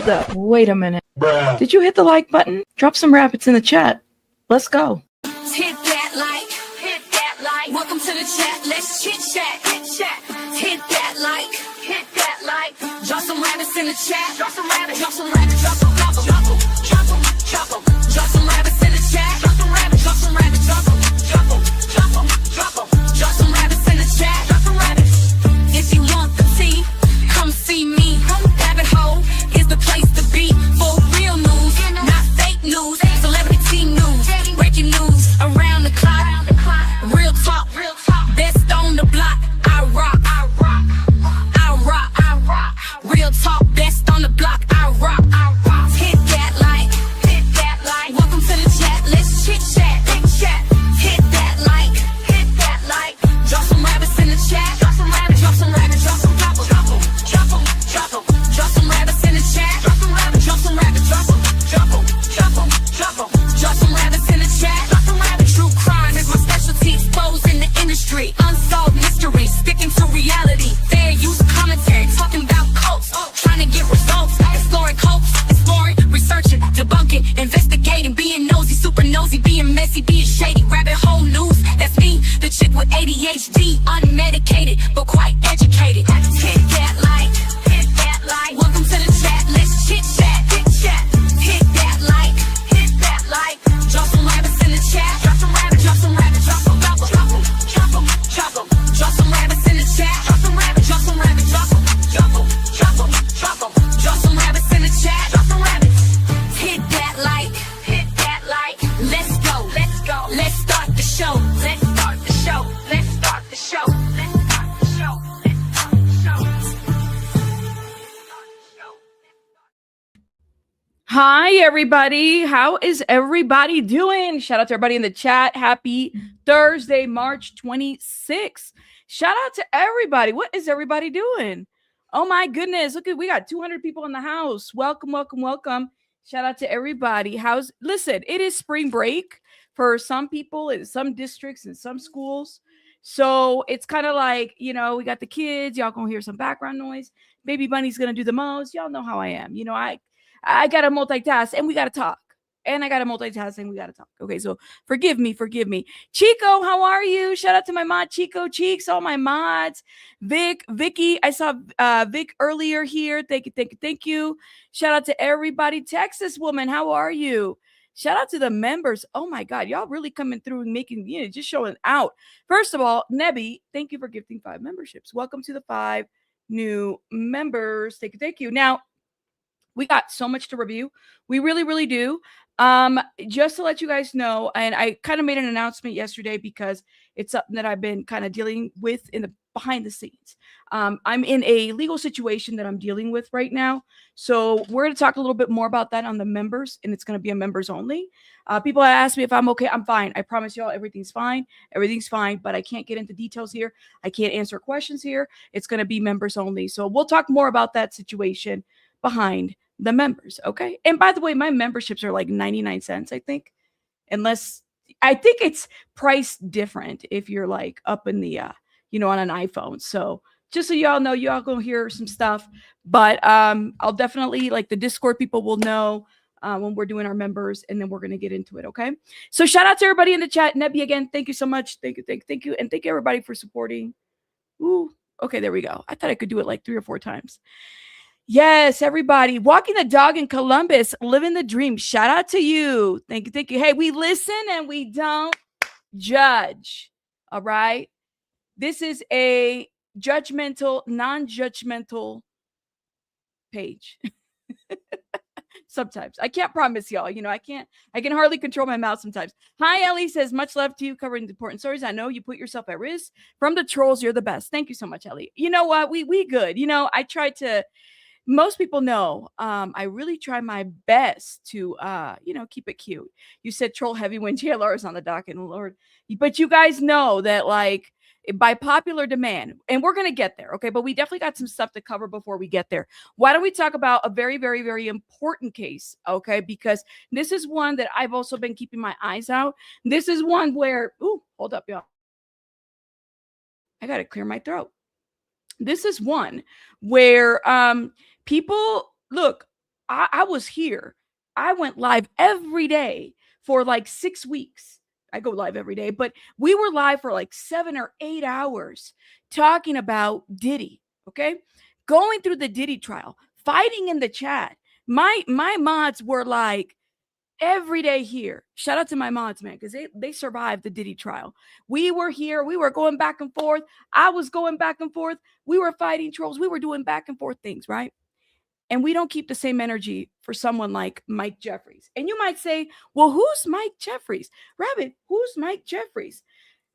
Hold up. Wait a minute. Bruh. Did you hit the like button? Drop some rabbits in the chat. Let's go. Hit that like, hit that like. Welcome to the chat. Let's chit chat, hit chat. Hit that like, hit that like. Drop some rabbits in the chat. Drop some rabbits, drop some rabbits, drop some, drop them, drop them, drop them, drop them. Drop some rabbits in the chat. Drop some rabbits, drop some rabbits, drop them, drop them, drop them, drop them. Drop some rabbits in the chat. Drop some rabbits. If you want the tea, come see me. Rabbit hole is the place to be for real news, not fake news. Celebrity news, breaking news around the clock. Real talk, best on the block. I rock, I rock, I rock, I rock. Real talk, best on the block. I rock, I rock. Hit that like, hit that like. Welcome to the chat. Let's chit chat, chit chat. Hit that like, hit that like. Drop some rabbits in the chat. Drop some rabbits, drop some rabbits, drop some, drop them, drop them, drop them, drop them. Drop some rabbits in the chat. Drop some rabbits, drop some rabbits, drop them, drop them, drop them, drop them. Drop some rabbits in the chat. Drop some rabbits. True crime is my specialty. Exposing the industry. Unsolved mysteries. Sticking to reality. Fair use commentary. Talking about cults. Trying to get results. Exploring cults. Exploring. Researching. Debunking. Investigating. Being nosy. Super nosy. Being messy. Being shady. Rabbit hole news. That's me. The chick with ADHD. Unmedicated. But quite educated. Hit that like. Hit that like. Welcome to the chat. Let's chit chat. Hit chat. Hit that like. Hit that like. Drop some rabbits in the chat. Drop some rabbits. Drop some rabbits. Drop them. Drop them. Drop them. Drop them. Drop some rabbits in the chat. Drop some rabbits. Drop some rabbits. Drop them. Drop them. Drop them. Drop them. Drop some rabbits in the chat. Drop some rabbits. Hit that like. Hit that like. Let's go. Let's go. Let's start the show. Let's start the show. Let's start the show. Let's start the show. Let's start the show. Hi, everybody. How is everybody doing? Shout out to everybody in the chat. Happy Thursday, March 26th. Shout out to everybody. What is everybody doing? Oh, my goodness. Look, we got 200 people in the house. Welcome, welcome, welcome. Shout out to everybody. Listen, it is spring break for some people in some districts and some schools. So it's kind of like, we got the kids. Y'all gonna hear some background noise. Baby Bunny's gonna do the most. Y'all know how I am. I got to multitask and we got to talk. And I got to multitask and we got to talk. Okay, so forgive me. Chico, how are you? Shout out to my mod, Chico Cheeks, all my mods. Vicky, I saw Vic earlier here. Thank you. Shout out to everybody. Texas woman, how are you? Shout out to the members. Oh my God, y'all really coming through and making, just showing out. First of all, Nebby, thank you for gifting 5 memberships. Welcome to the 5 new members. Thank you. Now, we got so much to review. We really, really do. Just to let you guys know, and I kind of made an announcement yesterday because it's something that I've been kind of dealing with in the behind the scenes. I'm in a legal situation that I'm dealing with right now. So we're going to talk a little bit more about that on the members, and it's going to be a members only. People ask me if I'm okay. I'm fine. I promise y'all everything's fine. Everything's fine, but I can't get into details here. I can't answer questions here. It's going to be members only. So we'll talk more about that situation behind the members. Okay. And by the way, my memberships are like 99 cents, I think, unless I think it's priced different if you're like up in the, on an iPhone. So just so y'all know, y'all gonna hear some stuff, but I'll definitely, like, the Discord people will know when we're doing our members, and then we're going to get into it. Okay. So shout out to everybody in the chat. Nebby, again, thank you so much. Thank you. And thank you everybody for supporting. Ooh, okay. There we go. I thought I could do it like 3 or 4 times. Yes, everybody. Walking the dog in Columbus, living the dream. Shout out to you. Thank you. Hey, we listen and we don't judge. All right. This is a judgmental, non-judgmental page. Sometimes I can't promise y'all, I can hardly control my mouth sometimes. Hi, Ellie says, much love to you, covering important stories. I know you put yourself at risk from the trolls. You're the best. Thank you so much, Ellie. You know what? We good. I try to, most people know, I really try my best to, keep it cute. You said troll heavy when JLR is on the docket, and Lord, but you guys know that, like, by popular demand, and we're going to get there. Okay. But we definitely got some stuff to cover before we get there. Why don't we talk about a very, very, very important case? Okay. Because this is one that I've also been keeping my eyes out. This is one where, hold up, y'all. I got to clear my throat. This is one where people, look, I was here. I went live every day for like 6 weeks. I go live every day, but we were live for like 7 or 8 hours talking about Diddy. Okay. Going through the Diddy trial, fighting in the chat. My mods were like, every day here. Shout out to my mods, man, because they survived the Diddy trial. We were here. We were going back and forth. I was going back and forth. We were fighting trolls. We were doing back and forth things, right? And we don't keep the same energy for someone like Mike Jeffries. And you might say, well, who's Mike Jeffries? Rabbit, who's Mike Jeffries?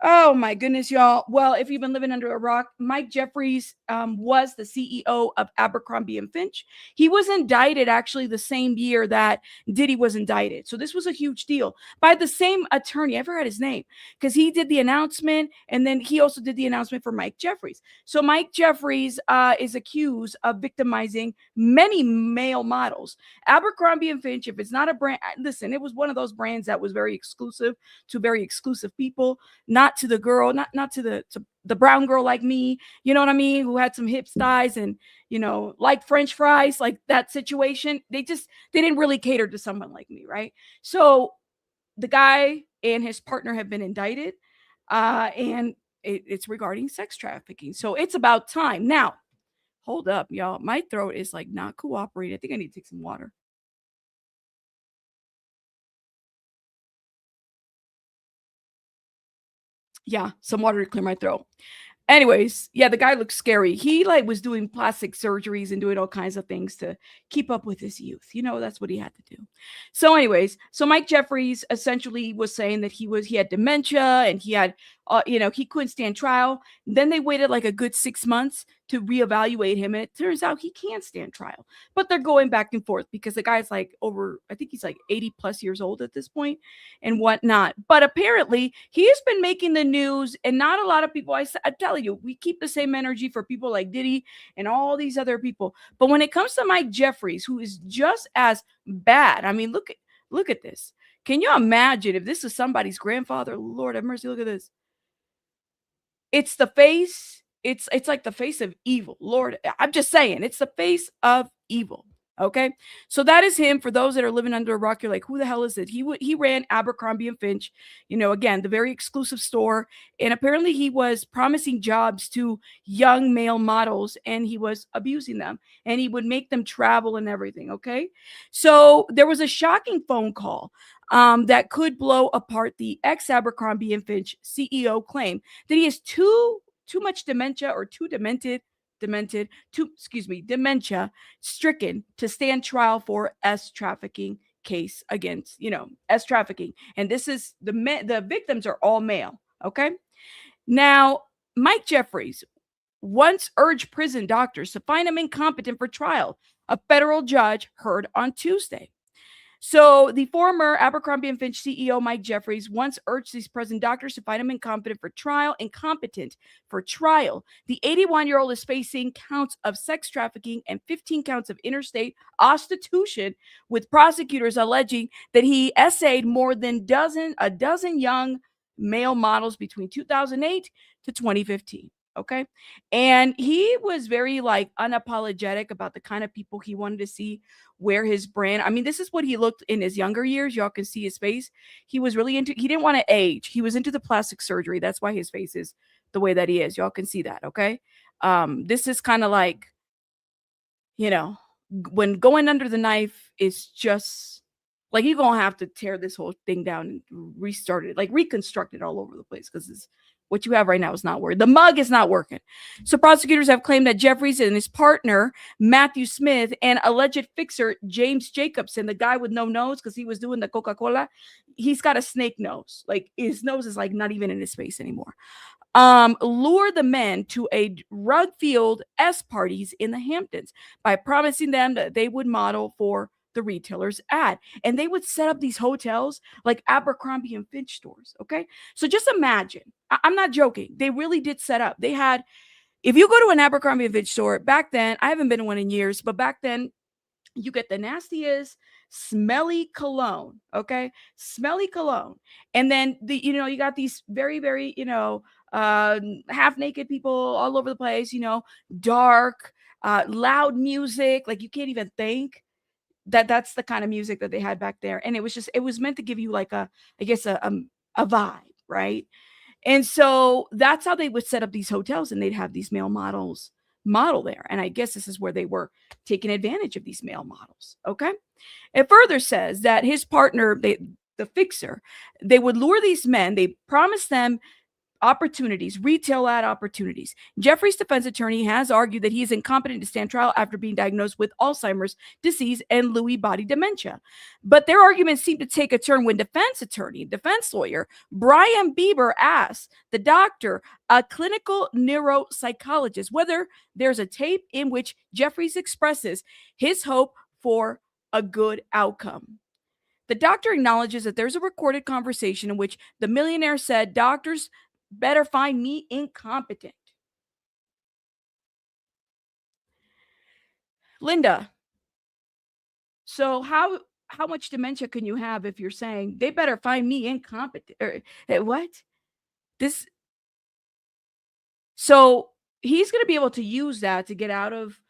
Oh my goodness, y'all. Well, if you've been living under a rock, Mike Jeffries was the CEO of Abercrombie and Finch. He was indicted actually the same year that Diddy was indicted. So this was a huge deal by the same attorney. I forgot his name because he did the announcement and then he also did the announcement for Mike Jeffries. So Mike Jeffries is accused of victimizing many male models. Abercrombie and Finch, if it's not a brand, listen, it was one of those brands that was very exclusive to very exclusive people, not to the girl, not to the brown girl like me, you know what I mean, who had some hip thighs and like French fries, like that situation. They didn't really cater to someone like me, right? So the guy and his partner have been indicted, and it's regarding sex trafficking. So it's about time now. Hold up, y'all. My throat is like not cooperating. I think I need to take some water. Yeah, some water to clear my throat. Anyways, yeah, the guy looks scary. He like was doing plastic surgeries and doing all kinds of things to keep up with his youth. That's what he had to do. So anyways, so Mike Jeffries essentially was saying that he had dementia and he had he couldn't stand trial. Then they waited like a good 6 months to reevaluate him, and it turns out he can't stand trial. But they're going back and forth because the guy's like over, I think he's like 80 plus years old at this point and whatnot. But apparently he has been making the news, and not a lot of people. I tell you, we keep the same energy for people like Diddy and all these other people. But when it comes to Mike Jeffries, who is just as bad, I mean, look at this. Can you imagine if this is somebody's grandfather? Lord have mercy, look at this. It's the face. It's like the face of evil. Lord, I'm just saying, it's the face of evil. Okay, so that is him. For those that are living under a rock, you're like, who the hell is it? He ran Abercrombie and Finch, again, the very exclusive store, and apparently he was promising jobs to young male models, and he was abusing them, and he would make them travel and everything. Okay, so there was a shocking phone call that could blow apart the ex Abercrombie and Finch CEO claim that he has too much dementia or too dementia stricken to stand trial for S trafficking case against, S trafficking. And this is the victims are all male. Okay. Now, Mike Jeffries once urged prison doctors to find him incompetent for trial, a federal judge heard on Tuesday. So the former Abercrombie and Finch CEO Mike Jeffries once urged these present doctors to find him incompetent for trial. The 81-year-old is facing counts of sex trafficking and 15 counts of interstate prostitution, with prosecutors alleging that he essayed more than a dozen young male models between 2008 to 2015. Okay. And he was very like unapologetic about the kind of people he wanted to see wear his brand. I mean, this is what he looked in his younger years. Y'all can see his face. He was really he didn't want to age. He was into the plastic surgery. That's why his face is the way that he is. Y'all can see that. Okay. This is kind of like, when going under the knife is just like, you're going to have to tear this whole thing down and restart it, like reconstruct it all over the place, because what you have right now is not working. The mug is not working. So prosecutors have claimed that Jeffries and his partner, Matthew Smith, and alleged fixer, James Jacobson, the guy with no nose because he was doing the Coca-Cola, he's got a snake nose. Like, his nose is like not even in his face anymore. Lure the men to a drug-fueled S parties in the Hamptons by promising them that they would model for the retailer's ad. And they would set up these hotels like Abercrombie and Finch stores. Okay. So just imagine, I'm not joking. They really did set up. They had, if you go to an Abercrombie and Finch store back then, I haven't been to one in years, but back then you get the nastiest smelly cologne. Okay. Smelly cologne. And then you got these very, very, half naked people all over the place, dark, loud music. Like, you can't even think. that's the kind of music that they had back there. And it was meant to give you like I guess a vibe, right? And so that's how they would set up these hotels, and they'd have these male models model there. And I guess this is where they were taking advantage of these male models. Okay. It further says that his partner, the fixer, they would lure these men, they promised them opportunities, retail ad opportunities. Jeffrey's defense attorney has argued that he is incompetent to stand trial after being diagnosed with Alzheimer's disease and Lewy body dementia. But their arguments seem to take a turn when defense lawyer Brian Bieber asks the doctor, a clinical neuropsychologist, whether there's a tape in which Jeffries expresses his hope for a good outcome. The doctor acknowledges that there's a recorded conversation in which the millionaire said, "Doctors better find me incompetent." Linda, so how much dementia can you have if you're saying they better find me incompetent? Or, what? This so he's going to be able to use that to get out of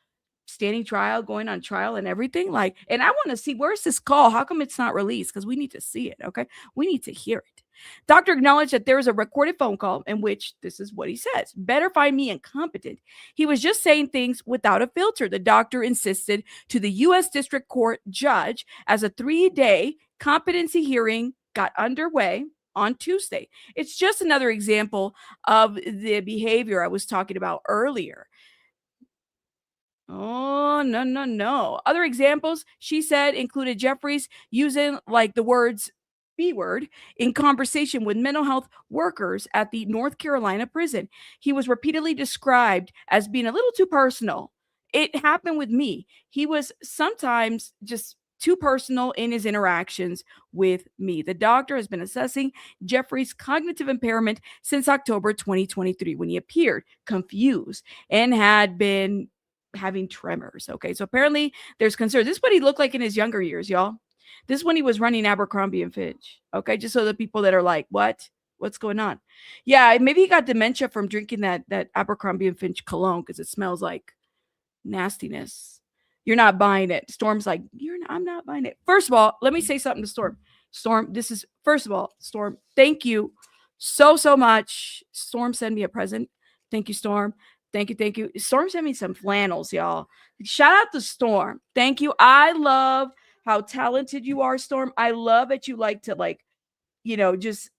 standing trial, going on trial and everything. Like, and I want to see, where's this call? How come it's not released? Because we need to see it. Okay. We need to hear it. Doctor acknowledged that there is a recorded phone call in which this is what he says: "Better find me incompetent. He was just saying things without a filter," the doctor insisted to the U.S. District Court judge as a 3-day competency hearing got underway on Tuesday. It's just another example of the behavior I was talking about earlier. Oh, no, no, no. Other examples, she said, included Jeffries using like the words B word in conversation with mental health workers at the North Carolina prison. He was repeatedly described as being a little too personal. It happened with me. He was sometimes just too personal in his interactions with me. The doctor has been assessing Jeffrey's cognitive impairment since October 2023 when he appeared confused and had been having tremors. Okay, so apparently there's concern. This is what he looked like in his younger years, y'all. This is when he was running Abercrombie and Fitch. Okay, just so the people that are like, what's going on? Yeah, maybe he got dementia from drinking that Abercrombie and Fitch cologne because it smells like nastiness. You're not buying it. Storm's like, I'm not buying it. First of all, let me say something to Storm. Storm, this is first of all, Storm, thank you so much. Storm sent me a present. Thank you, Storm. Thank you, thank you. Storm sent me some flannels, y'all. Shout out to Storm. Thank you. I love how talented you are, Storm. I love that you like to just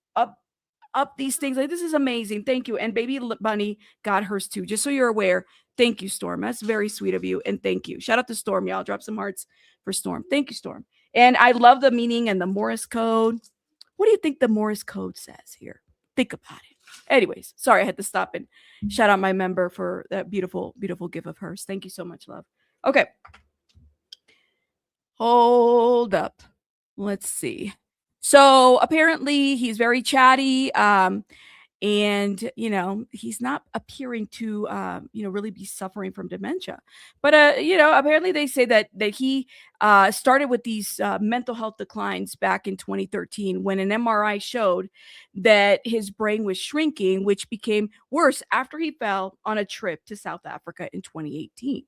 up these things. Like, this is amazing. Thank you. And baby Bunny got hers too. Just so you're aware. Thank you, Storm. That's very sweet of you. And thank you. Shout out to Storm, y'all. Drop some hearts for Storm. Thank you, Storm. And I love the meaning and the Morse code. What do you think the Morse code says here? Think about it. Anyways, sorry, I had to stop and shout out my member for that beautiful, beautiful gift of hers. Thank you so much, love. Okay. Hold up. Let's see. So apparently he's very chatty. And he's not appearing to really be suffering from dementia, but apparently they say that he started with these mental health declines back in 2013 when an MRI showed that his brain was shrinking, which became worse after he fell on a trip to South Africa in 2018.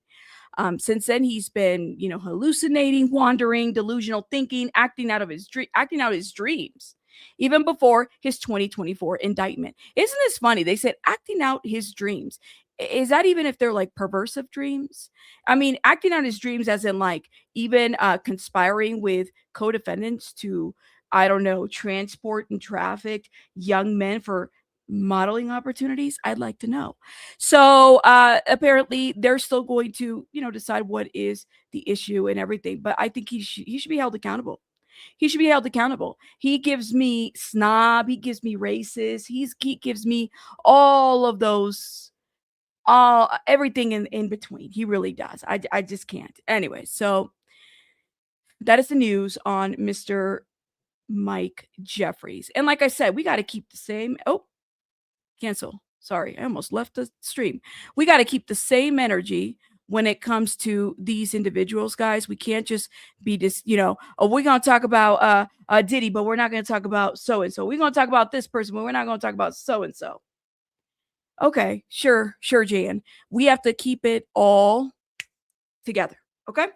Since then, he's been, hallucinating, wandering, delusional thinking, acting out his dreams, even before his 2024 indictment. Isn't this funny? They said acting out his dreams. Is that even if they're like perversive dreams? I mean, acting out his dreams as in like even conspiring with co-defendants to, I don't know, transport and traffic young men for modeling opportunities. I'd like to know. So apparently they're still going to, decide what is the issue and everything. But I think he should be held accountable. He should be held accountable. He gives me snob. He gives me racist. He gives me all of those, everything in between. He really does. I just can't. Anyway, so that is the news on Mr. Mike Jeffries. And like I said, we got to keep the same. Oh, cancel. Sorry, I almost left the stream. We got to keep the same energy when it comes to these individuals, guys. We can't just be this, we're going to talk about Diddy, but we're not going to talk about so-and-so. We're going to talk about this person, but we're not going to talk about so-and-so. Okay, sure, Jan. We have to keep it all together, okay?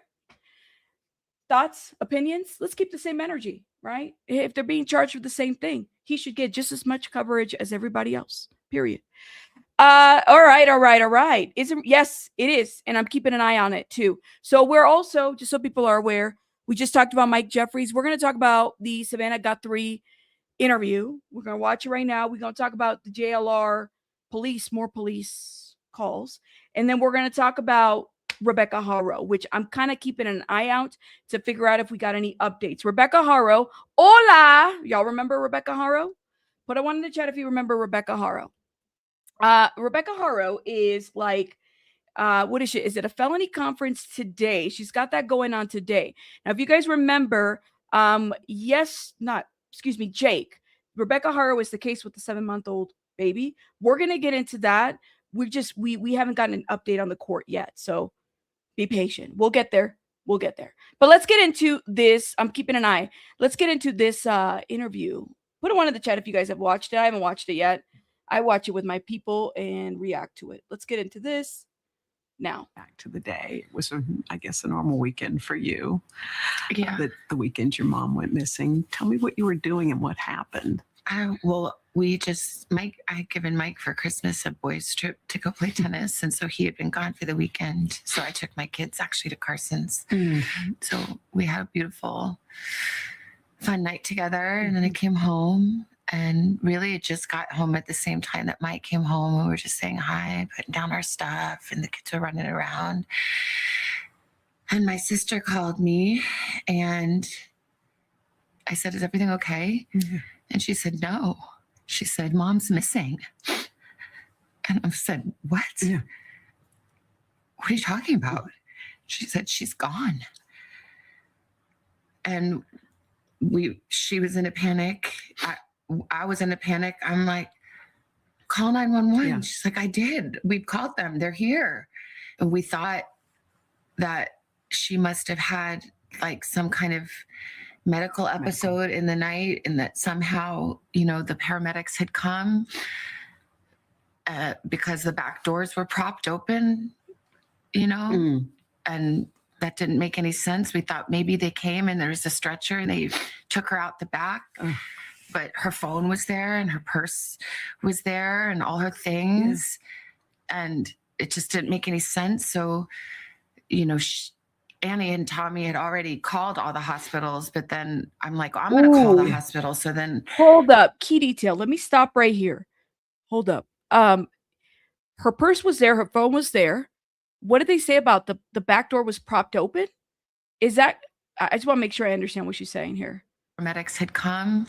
thoughts, opinions, let's keep the same energy, right? If they're being charged with the same thing, he should get just as much coverage as everybody else. Period. All right. Yes, it is, and I'm keeping an eye on it too. So we're also, just so people are aware, we just talked about Mike Jeffries. We're going to talk about the Savannah Guthrie interview. We're going to watch it right now. We're going to talk about the JLR more police calls, and then we're going to talk about Rebecca Haro, which I'm kind of keeping an eye out to figure out if we got any updates. Rebecca Haro, hola. Y'all remember Rebecca Haro? Put a one in the chat if you remember Rebecca Haro. Rebecca Haro is like, what is she? Is it a felony conference today? She's got that going on today. Now, if you guys remember, Jake. Rebecca Haro is the case with the 7-month-old baby. We're gonna get into that. We haven't gotten an update on the court yet, so be patient. We'll get there. But let's get into this. I'm keeping an eye. Let's get into this interview. Put a one in the chat if you guys have watched it. I haven't watched it yet. I watch it with my people and react to it. Let's get into this now. Back to the day. It was, I guess, a normal weekend for you. Yeah. The weekend your mom went missing. Tell me what you were doing and what happened. I had given Mike for Christmas a boys trip to go play tennis. And so he had been gone for the weekend. So I took my kids actually to Carson's. Mm-hmm. So we had a beautiful, fun night together. And then I came home. And really, it just got home at the same time that Mike came home. We were just saying hi, putting down our stuff, and the kids were running around. And my sister called me, and I said, "Is everything okay?" Mm-hmm. And she said, "No." She said, "Mom's missing." And I said, "What? Yeah. What are you talking about?" She said, "She's gone." And she was in a panic. I was in a panic. I'm like, "Call 911. Yeah. She's like, "I did. We've called them. They're here." And we thought that she must have had like some kind of medical episode in the night, and that somehow, the paramedics had come because the back doors were propped open, and that didn't make any sense. We thought maybe they came and there was a stretcher and they took her out the back. But her phone was there and her purse was there and all her things. Yeah. And it just didn't make any sense. So, Annie and Tommy had already called all the hospitals, but then I'm like, I'm going to call the hospital. So then. Hold up. Key detail. Let me stop right here. Hold up. Her purse was there. Her phone was there. What did they say about the back door was propped open? I just want to make sure I understand what she's saying here. Paramedics had come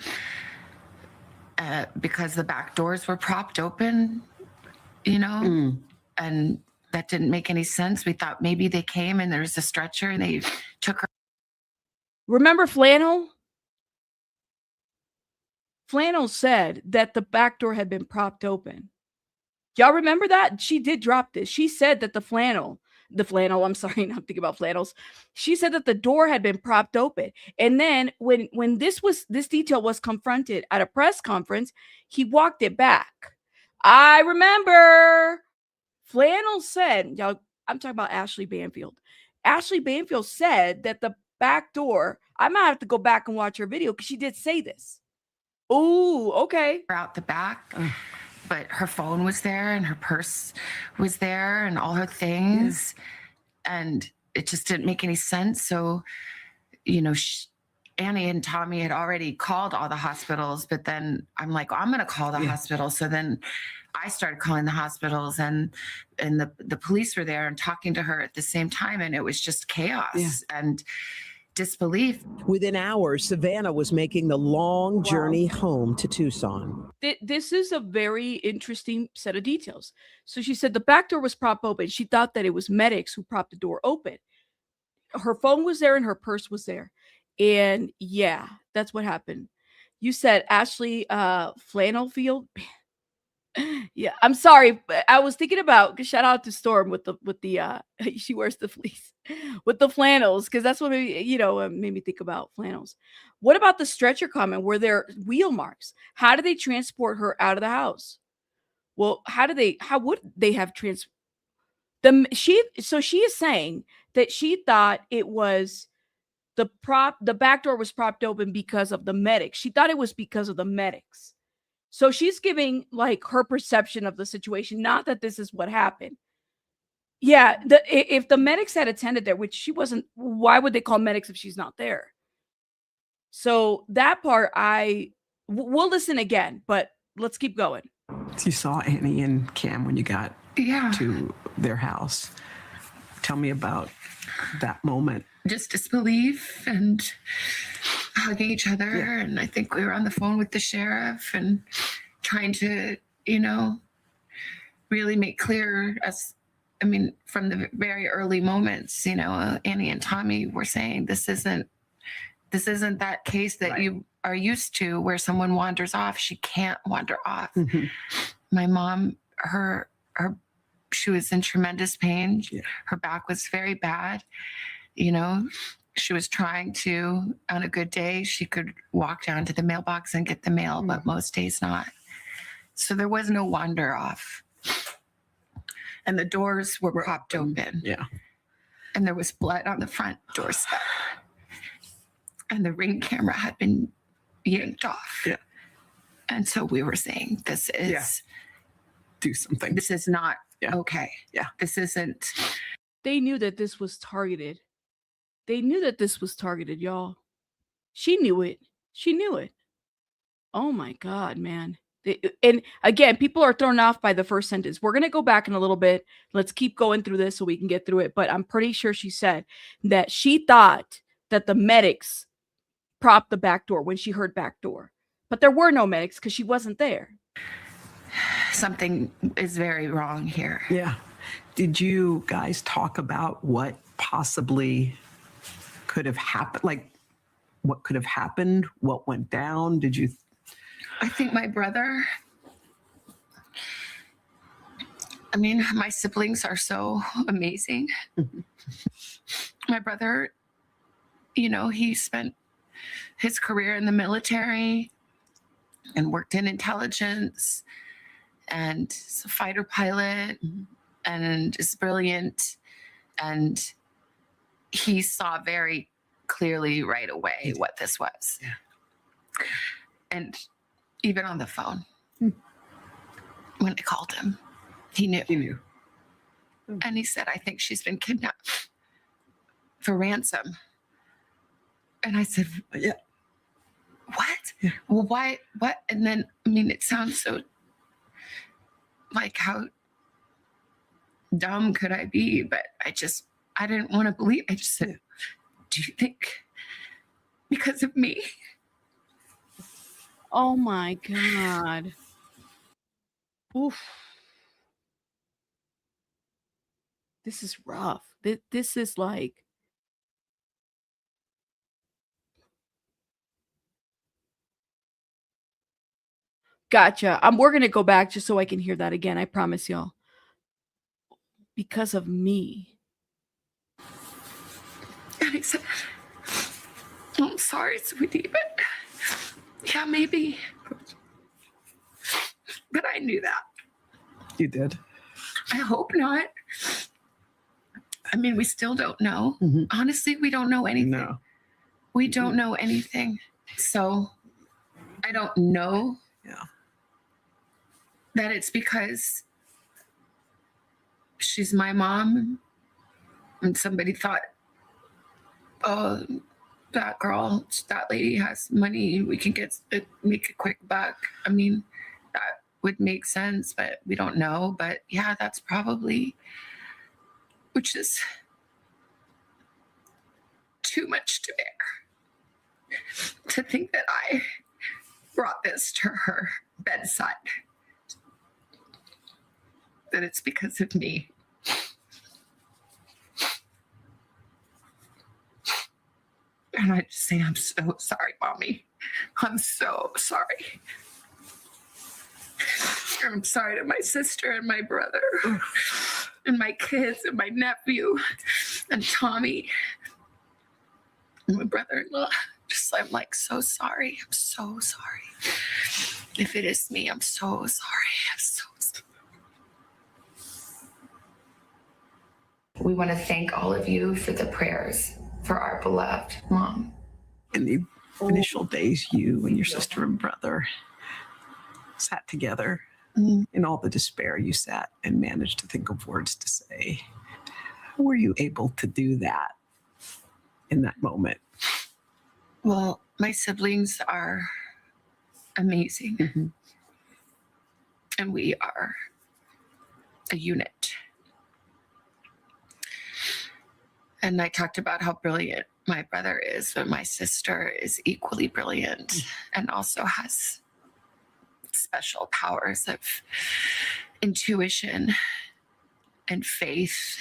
because the back doors were propped open, and that didn't make any sense. We thought maybe they came and there was a stretcher and they took her. Remember Flannel? Flannel said that the back door had been propped open. Y'all remember that? She did drop this. She said that the flannel, I'm sorry, I'm thinking about flannels. She said that the door had been propped open. And then when this detail was confronted at a press conference, he walked it back. I remember Flannel said, y'all, I'm talking about Ashley Banfield. Ashley Banfield said that the back door, I might have to go back and watch her video because she did say this. Ooh, okay. Out the back. But her phone was there and her purse was there and all her things. And it just didn't make any sense. So, Annie and Tommy had already called all the hospitals, but then I'm like, I'm going to call the hospital. So then I started calling the hospitals, and the police were there and talking to her at the same time. And it was just chaos and disbelief. Within hours, Savannah was making the long journey home to Tucson. This is a very interesting set of details. So she said the back door was propped open. She thought that it was medics who propped the door open. Her phone was there and her purse was there. And yeah, that's what happened. You said Ashley Flannelfield. Yeah, I'm sorry. I was thinking about, shout out to Storm with the she wears the fleece with the flannels, because that's what made me think about flannels. What about the stretcher comment? Were there wheel marks? How did they transport her out of the house? Well, how would they have she is saying that she thought it was the back door was propped open because of the medics. She thought it was because of the medics. So she's giving like her perception of the situation, not that this is what happened. Yeah, if the medics had attended there, which she wasn't, why would they call medics if she's not there? So that part, we'll listen again, but let's keep going. You saw Annie and Cam when you got to their house. Tell me about that moment. Just disbelief and hugging each other. Yeah. And I think we were on the phone with the sheriff and trying to, really make clear from the very early moments, Annie and Tommy were saying this isn't that case that you are used to where someone wanders off. She can't wander off. Mm-hmm. My mom, she was in tremendous pain. Yeah. Her back was very bad. She was trying to, on a good day, she could walk down to the mailbox and get the mail, but most days not. So there was no wander off. And the doors were propped open. Yeah. And there was blood on the front doorstep. And the Ring camera had been yanked off. Yeah. And so we were saying, this is... Do something. This is not okay. Yeah. This isn't... They knew that this was targeted. Y'all. She knew it. Oh my God, man. And again, people are thrown off by the first sentence. We're going to go back in a little bit. Let's keep going through this so we can get through it. But I'm pretty sure she said that she thought that the medics propped the back door when she heard back door. But there were no medics because she wasn't there. Something is very wrong here. Yeah. Did you guys talk about what possibly could have happened? Like, what could have happened? What went down? Did you... I think my brother, my siblings are so amazing. My brother, he spent his career in the military and worked in intelligence and is a fighter pilot and is brilliant. And he saw very clearly right away what this was. Yeah. And even on the phone, when I called him, he knew. And he said, I think she's been kidnapped for ransom. And I said, yeah. What? Yeah. Well, why? What? And then, it sounds so like, how dumb could I be? But I didn't want to believe. I just said, do you think because of me? Oh my God. Oof. This is rough. This is like... Gotcha. We're going to go back just so I can hear that again. I promise y'all. Because of me. And I said, I'm sorry, sweetie, but yeah, maybe. But I knew that. You did? I hope not. We still don't know. Mm-hmm. Honestly, we don't know anything. No. We don't know anything. So I don't know that it's because she's my mom and somebody thought, oh, that girl, that lady has money. We can make a quick buck. That would make sense, but we don't know. But yeah, that's probably, which is too much to bear. To think that I brought this to her bedside. That it's because of me. And I just say, I'm so sorry, Mommy. I'm so sorry. I'm sorry to my sister and my brother and my kids and my nephew and Tommy and my brother-in-law. I'm like, so sorry. I'm so sorry. If it is me, I'm so sorry. I'm so sorry. We want to thank all of you for the prayers, for our beloved mom. In the initial days, you and your sister and brother sat together. In all the despair, you sat and managed to think of words to say. How were you able to do that in that moment? Well, my siblings are amazing. And we are a unit. And I talked about how brilliant my brother is, but my sister is equally brilliant and also has special powers of intuition and faith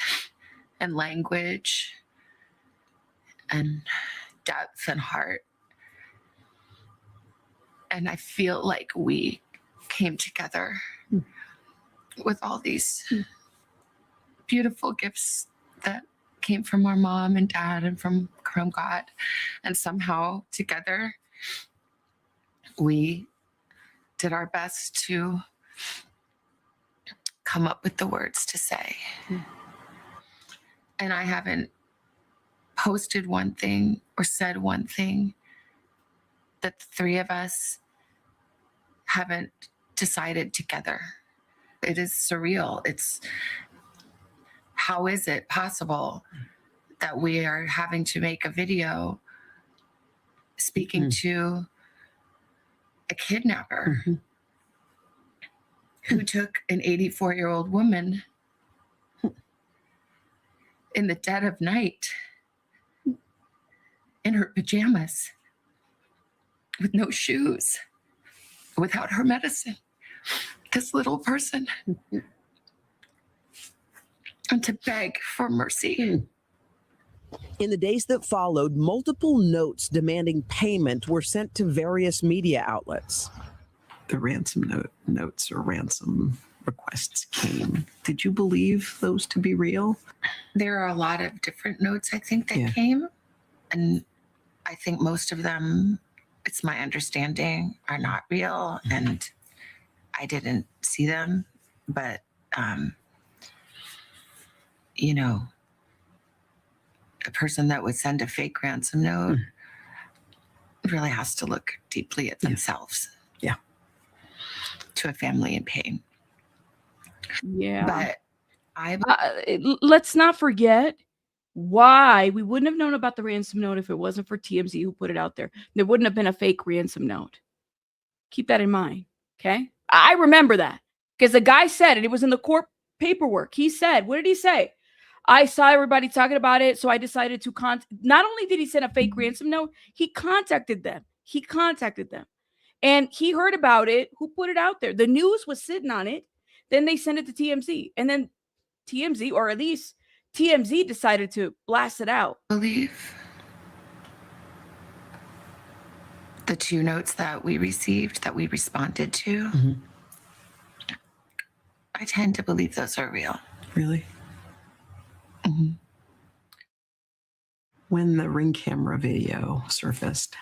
and language and depth and heart. And I feel like we came together with all these beautiful gifts that came from our mom and dad and from God. And somehow together we did our best to come up with the words to say. And I haven't posted one thing or said one thing that the three of us haven't decided together. It is surreal. It's, how is it possible that we are having to make a video speaking to a kidnapper who took an 84-year-old woman in the dead of night in her pajamas with no shoes, without her medicine, this little person, and to beg for mercy. In the days that followed, multiple notes demanding payment were sent to various media outlets. The ransom notes or ransom requests came. Did you believe those to be real? There are a lot of different notes, I think, that came. And I think most of them, it's my understanding, are not real. And I didn't see them. But, you know, a person that would send a fake ransom note really has to look deeply at themselves. Yeah. To a family in pain. Yeah. But let's not forget why we wouldn't have known about the ransom note if it wasn't for TMZ who put it out there. There wouldn't have been a fake ransom note. Keep that in mind. Okay. I remember that because the guy said, and it was in the court paperwork. He said, what did he say? I saw everybody talking about it, so I decided to not only did he send a fake ransom note, he contacted them. And he heard about it. Who put it out there? The news was sitting on it. Then they sent it to TMZ. And then TMZ, or at least TMZ, decided to blast it out. I believe the two notes that we received, that we responded to, I tend to believe those are real. Really? When the Ring camera video surfaced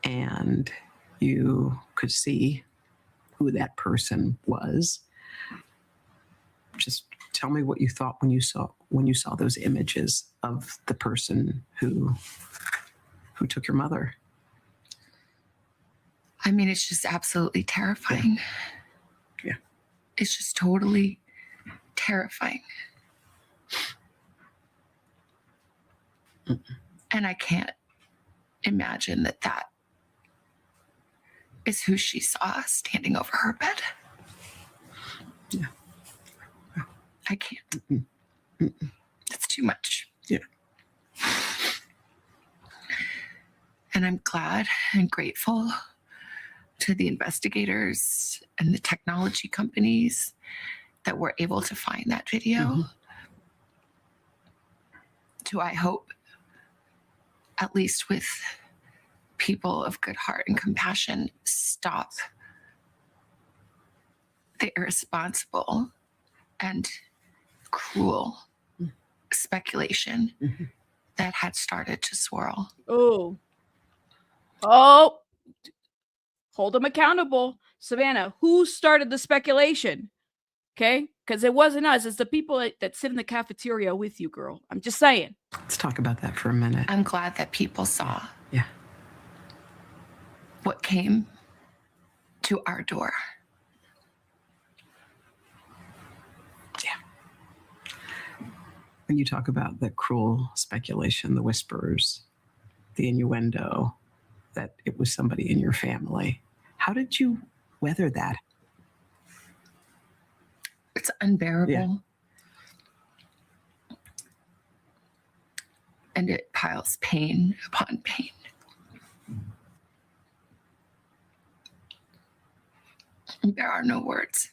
and you could see who that person was, just tell me what you thought when you saw those images of the person who took your mother. I mean, it's just absolutely terrifying. Yeah. It's just totally terrifying. And I can't imagine that is who she saw standing over her bed. Yeah. I can't. It's too much. Yeah. And I'm glad and grateful to the investigators and the technology companies that were able to find that video. Do I hope, at least with people of good heart and compassion, stop the irresponsible and cruel speculation that had started to swirl. Oh, hold them accountable. Savannah, who started the speculation? Okay, because it wasn't us. It's the people that sit in the cafeteria with you, girl. I'm just saying. Let's talk about that for a minute. I'm glad that people saw Yeah. what came to our door. Yeah. When you talk about the cruel speculation, the whispers, the innuendo that it was somebody in your family, how did you weather that? It's unbearable. Yeah. And it piles pain upon pain. There are no words.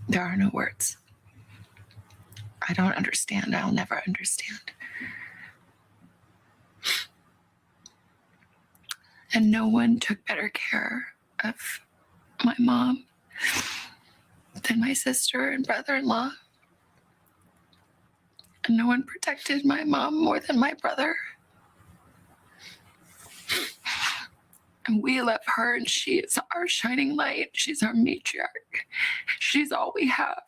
There are no words. I don't understand. I'll never understand. And no one took better care of my mom than my sister and brother-in-law. And no one protected my mom more than my brother. And we love her, and she is our shining light. She's our matriarch. She's all we have.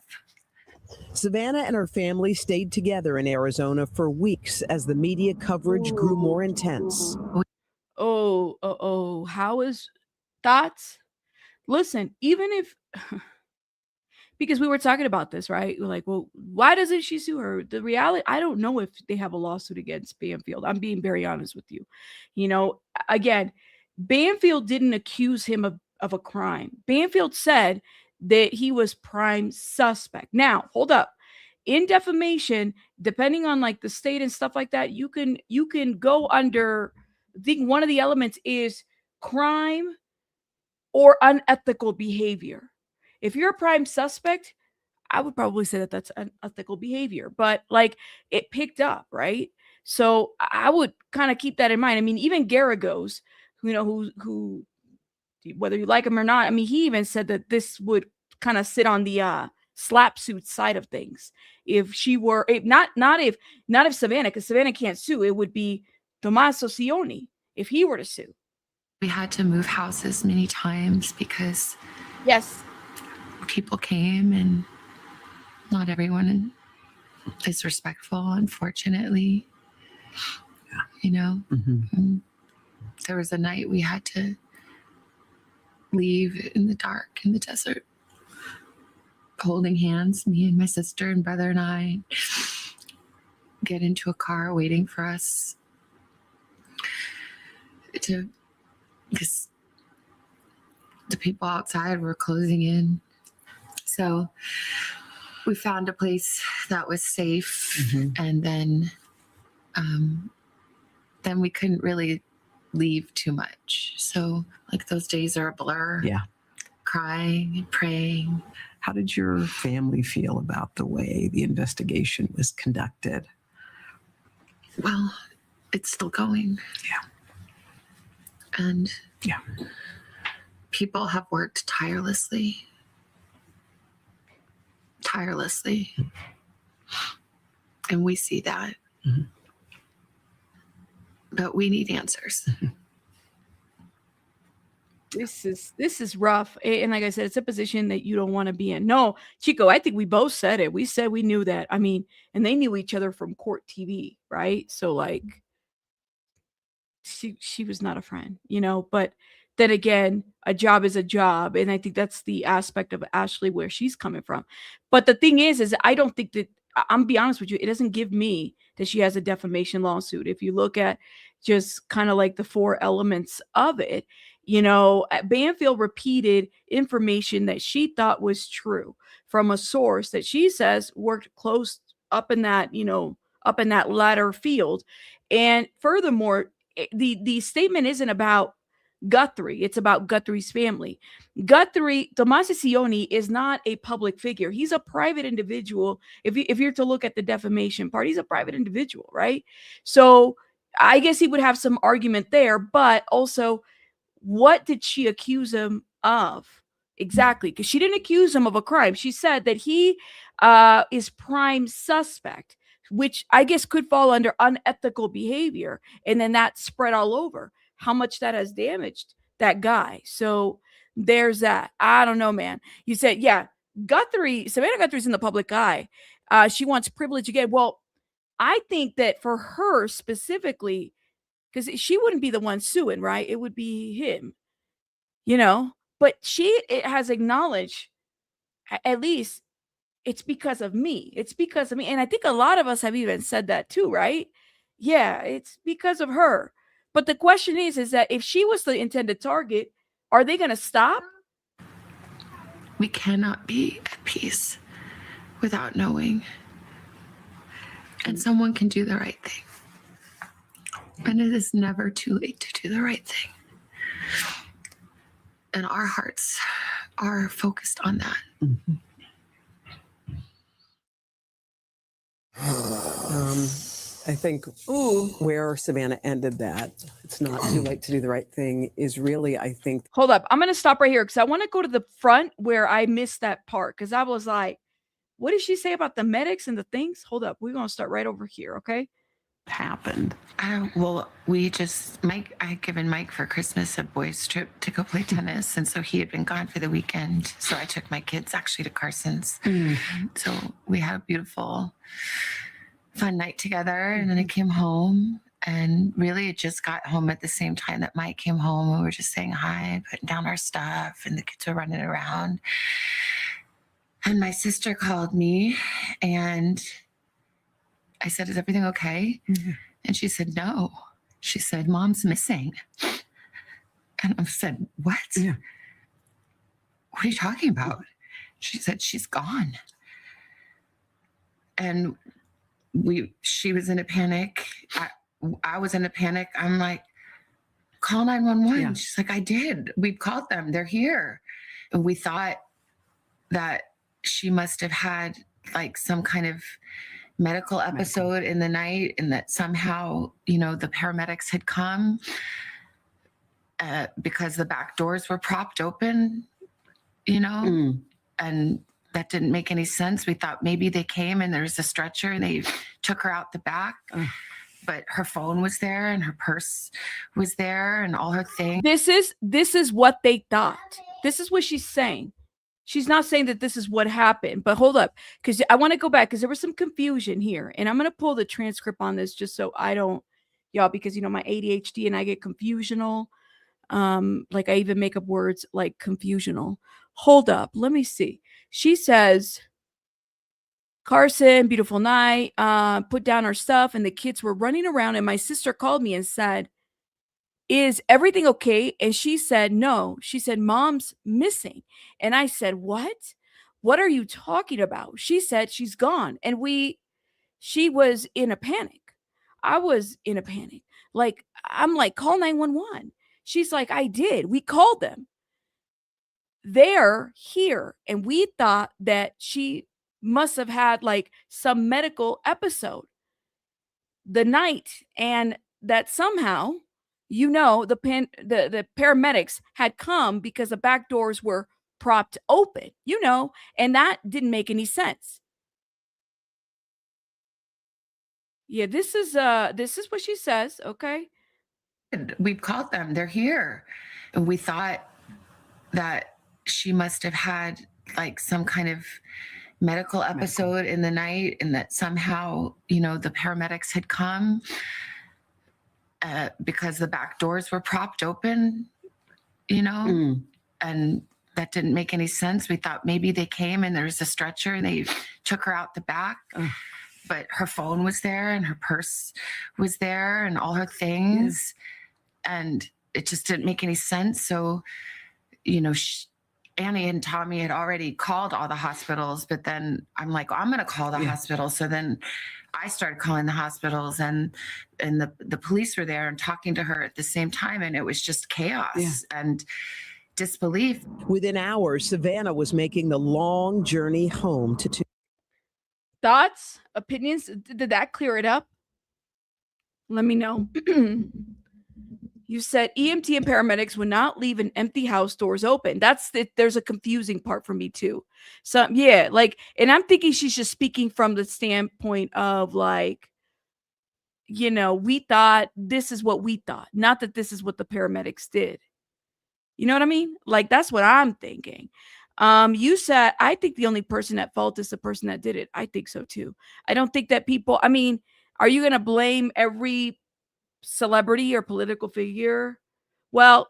Savannah and her family stayed together in Arizona for weeks as the media coverage grew more intense. How is thoughts? Listen, even if because we were talking about this, right? We're like, well, why doesn't she sue her? The reality, I don't know if they have a lawsuit against Banfield. I'm being very honest with you. You know, again, Banfield didn't accuse him of a crime. Banfield said that he was prime suspect. Now, hold up. In defamation, depending on like the state and stuff like that, you can go under, I think one of the elements is crime or unethical behavior. If you're a prime suspect, I would probably say that that's unethical behavior, but like it picked up, right? So I would kind of keep that in mind. I mean, even Garagos, you know, who whether you like him or not, I mean, he even said that this would kind of sit on the slap suit side of things. If she were, if not if Savannah, because Savannah can't sue, it would be Tommaso Cioni if he were to sue. We had to move houses many times because yes, people came and not everyone is respectful, unfortunately. Yeah. You know, Mm-hmm. There was a night we had to leave in the dark in the desert, holding hands, me and my sister and brother and I, get into a car waiting for us because the people outside were closing in. So we found a place that was safe, and then we couldn't really leave too much. So like those days are a blur. Yeah. Crying and praying. How did your family feel about the way the investigation was conducted? Well, it's still going. Yeah. And yeah, people have worked tirelessly. And we see that. Mm-hmm. But we need answers. This is rough. And like I said, it's a position that you don't want to be in. No, Chico, I think we both said it. We said we knew that. I mean, and they knew each other from court TV, right? So like she was not a friend, you know, but then again, a job is a job. And I think that's the aspect of Ashley where she's coming from. But the thing is I don't think that, I'm be honest with you, it doesn't give me that she has a defamation lawsuit. If you look at just kind of like the four elements of it, you know, Banfield repeated information that she thought was true from a source that she says worked close up in that, you know, up in that latter field. And furthermore, the statement isn't about Guthrie. It's about Guthrie's family. Guthrie, Tommaso Cioni, is not a public figure. He's a private individual. If you're to look at the defamation part, he's a private individual, right? So I guess he would have some argument there, but also, what did she accuse him of? Exactly, because she didn't accuse him of a crime. She said that he is prime suspect, which I guess could fall under unethical behavior. And then that spread all over. How much that has damaged that guy. So there's that. I don't know, man. You said, yeah, Savannah Guthrie's in the public eye. She wants privilege again. Well, I think that for her specifically, because she wouldn't be the one suing, right? It would be him, but it has acknowledged, at least, it's because of me. It's because of me. And I think a lot of us have even said that too, right? Yeah, it's because of her. But the question is that if she was the intended target, are they going to stop? We cannot be at peace without knowing. And someone can do the right thing. And it is never too late to do the right thing. And our hearts are focused on that. Mm-hmm. I think where Savannah ended that, it's not too late to do the right thing, is really, I think. Hold up. I'm going to stop right here because I want to go to the front where I missed that part, because I was like, what did she say about the medics and the things? Hold up. We're going to start right over here, okay? Happened. Well, I had given Mike for Christmas a boys' trip to go play tennis. And so he had been gone for the weekend. So I took my kids actually to Carson's. Mm-hmm. So we had a beautiful, fun night together. And then I came home, and really it just got home at the same time that Mike came home. We were just saying hi, putting down our stuff, and the kids were running around. And my sister called me, and I said, "Is everything okay?" Mm-hmm. And she said, "No." She said, "Mom's missing." And I said, "What? Yeah. What are you talking about?" She said, "She's gone." And she was in a panic. I was in a panic. I'm like, "Call 911. Yeah. She's like, "I did. We've called them. They're here." And we thought that she must have had like some kind of medical episode in the night, and that somehow, the paramedics had come because the back doors were propped open, and that didn't make any sense. We thought maybe they came and there was a stretcher and they took her out the back. But her phone was there and her purse was there and all her things. This is what they thought. This is what she's saying. She's not saying that this is what happened, but hold up, because I want to go back, because there was some confusion here, and I'm going to pull the transcript on this just so I don't, y'all, because my ADHD and I get confusional. Like I even make up words like confusional. Hold up, let me see. She says, "Carson, beautiful night. Put down our stuff, and the kids were running around, and my sister called me and said, 'Is everything okay?' And she said, 'No.' She said, 'Mom's missing.' And I said, 'What? What are you talking about?' She said, 'She's gone.' And she was in a panic. I was in a panic. Like, I'm like, 'Call 911. She's like, 'I did. We called them. They're here.' And we thought that she must have had like some medical episode the night, and that somehow, the paramedics had come because the back doors were propped open, and that didn't make any sense." Yeah, this is what she says, okay? We've called them. They're here. And we thought that she must have had like some kind of medical episode in the night, and that somehow, the paramedics had come because the back doors were propped open, and that didn't make any sense. We thought maybe they came and there was a stretcher and they took her out the back. But her phone was there and her purse was there and all her things. And it just didn't make any sense. So, Annie and Tommy had already called all the hospitals, but then I'm like, I'm going to call the hospital. So then I started calling the hospitals, and the police were there and talking to her at the same time. And it was just chaos and disbelief. Within hours, Savannah was making the long journey home to Thoughts, opinions? Did that clear it up? Let me know. You said EMT and paramedics would not leave an empty house doors open. There's a confusing part for me too. So yeah, and I'm thinking she's just speaking from the standpoint of like, we thought this is what we thought, not that this is what the paramedics did. You know what I mean? Like, that's what I'm thinking. You said, I think the only person at fault is the person that did it. I think so too. I don't think that people, I mean, are you going to blame every celebrity or political figure? Well,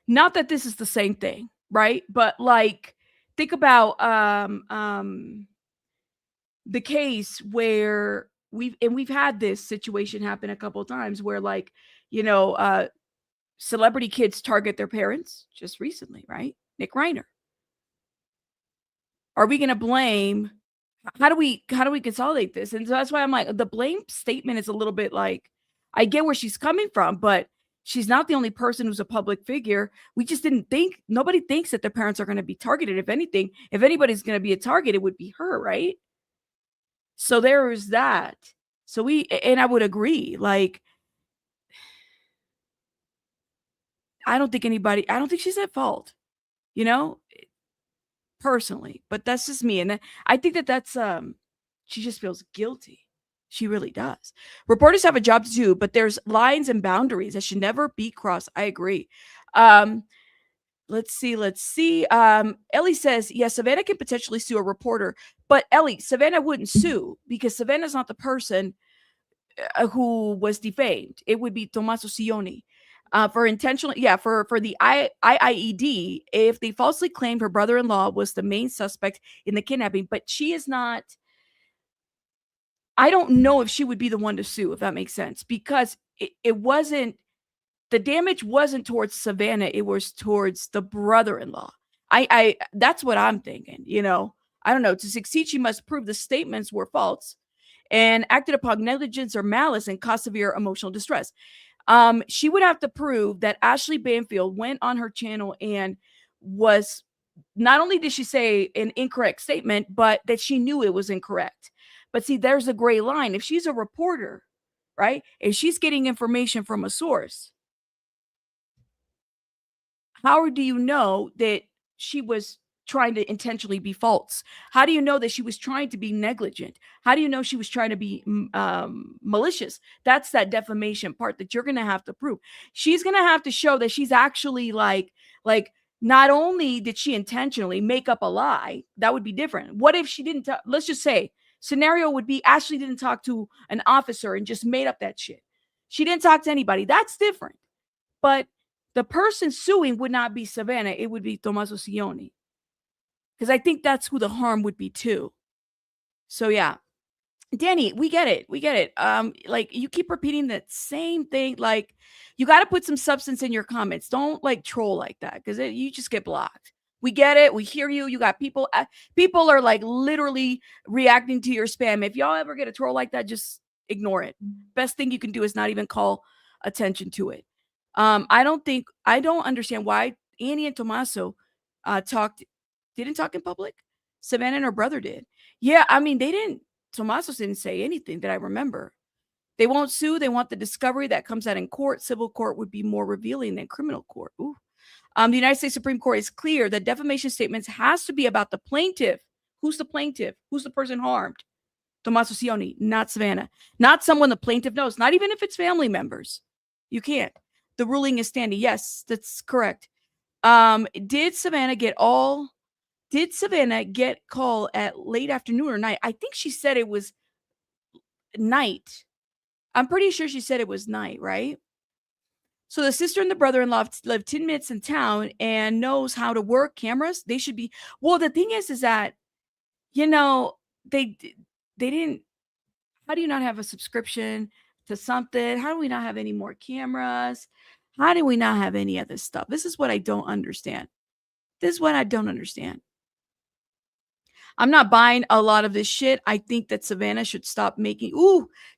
not that this is the same thing, right? But like, think about the case where we've had this situation happen a couple of times where, like, you know, celebrity kids target their parents just recently, right? Nick Reiner. Are we going to blame? How do we consolidate this? And so that's why I'm like, the blame statement is a little bit like, I get where she's coming from, but she's not the only person who's a public figure. We just didn't think, nobody thinks that their parents are going to be targeted. If anything, if anybody's going to be a target, it would be her, right? So there is that. So and I would agree, like, I don't think she's at fault, you know, personally, but that's just me. And I think that's, she just feels guilty. She really does. Reporters have a job to do, but there's lines and boundaries that should never be crossed. I agree. Let's see. Ellie says, yes, Savannah can potentially sue a reporter, but Ellie, Savannah wouldn't sue because Savannah's not the person who was defamed. It would be Tommaso Cioni. For intentional, for the IIED, if they falsely claimed her brother-in-law was the main suspect in the kidnapping, but she is not. I don't know if she would be the one to sue, if that makes sense, because it wasn't, the damage wasn't towards Savannah, it was towards the brother-in-law. I that's what I'm thinking, you know. I don't know. To succeed, she must prove the statements were false and acted upon negligence or malice and caused severe emotional distress. She would have to prove that Ashley Banfield went on her channel and was, not only did she say an incorrect statement, but that she knew it was incorrect. But see, there's a gray line. If she's a reporter, right? If she's getting information from a source, how do you know that she was trying to intentionally be false? How do you know that she was trying to be negligent? How do you know she was trying to be malicious? That's that defamation part that you're going to have to prove. She's going to have to show that she's actually like not only did she intentionally make up a lie, that would be different. What if she didn't? Let's just say scenario would be Ashley didn't talk to an officer and just made up that shit. She didn't talk to anybody. That's different. But the person suing would not be Savannah. It would be Tommaso Cioni. Because I think that's who the harm would be too. So yeah. Danny, we get it. We get it. Like, you keep repeating that same thing. Like, you got to put some substance in your comments. Don't like troll like that, because you just get blocked. We get it. We hear you. You got people are like literally reacting to your spam. If y'all ever get a troll like that, just ignore it. Best thing you can do is not even call attention to it. I don't understand why Annie and Tommaso didn't talk in public. Savannah and her brother did. Yeah, I mean, Tommaso didn't say anything that I remember. They won't sue. They want the discovery that comes out in court. Civil court would be more revealing than criminal court. Ooh. The United States Supreme Court is clear that defamation statements has to be about the plaintiff. Who's the plaintiff? Who's the person harmed? Tommaso Cioni, not Savannah. Not someone the plaintiff knows. Not even if it's family members. You can't. The ruling is standing. Yes, that's correct. Did Savannah get call at late afternoon or night? I think she said it was night. I'm pretty sure she said it was night, right? So the sister and the brother-in-law live 10 minutes in town and knows how to work cameras. They should be. Well, the thing is that, you know, they didn't. How do you not have a subscription to something? How do we not have any more cameras? How do we not have any of this stuff? This is what I don't understand. I'm not buying a lot of this shit. I think that Savannah should stop making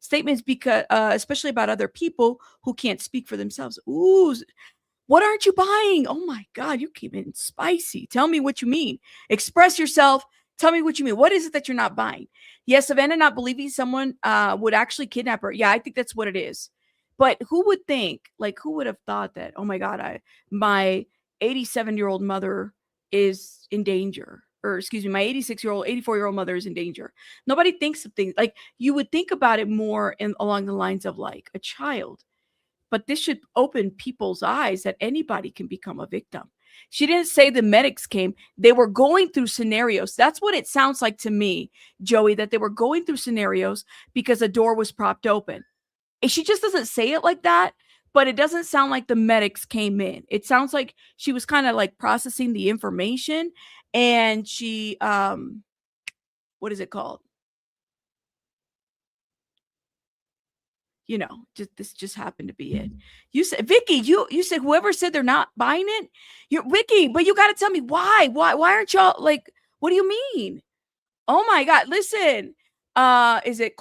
statements, because especially about other people who can't speak for themselves. What aren't you buying? Oh my God, you came in spicy. Tell me what you mean. Express yourself. Tell me what you mean. What is it that you're not buying? Yes, Savannah not believing someone would actually kidnap her. Yeah, I think that's what it is. But who would have thought that, oh my God, my 87-year-old mother is in danger? Or excuse me, my 84-year-old mother is in danger. Nobody thinks of things like, you would think about it more along the lines of like a child. but this should open people's eyes that anybody can become a victim. She didn't say the medics came. They were going through scenarios. That's what it sounds like to me, Joey, that they were going through scenarios because a door was propped open. And she just doesn't say it like that, but it doesn't sound like the medics came in. It sounds like she was kind of like processing the information, and she, what is it called? You know, this just happened to be it. You said, Vicky, you said whoever said they're not buying it, you're Vicky, but you got to tell me why. Why aren't y'all like? What do you mean? Oh my God! Listen, is it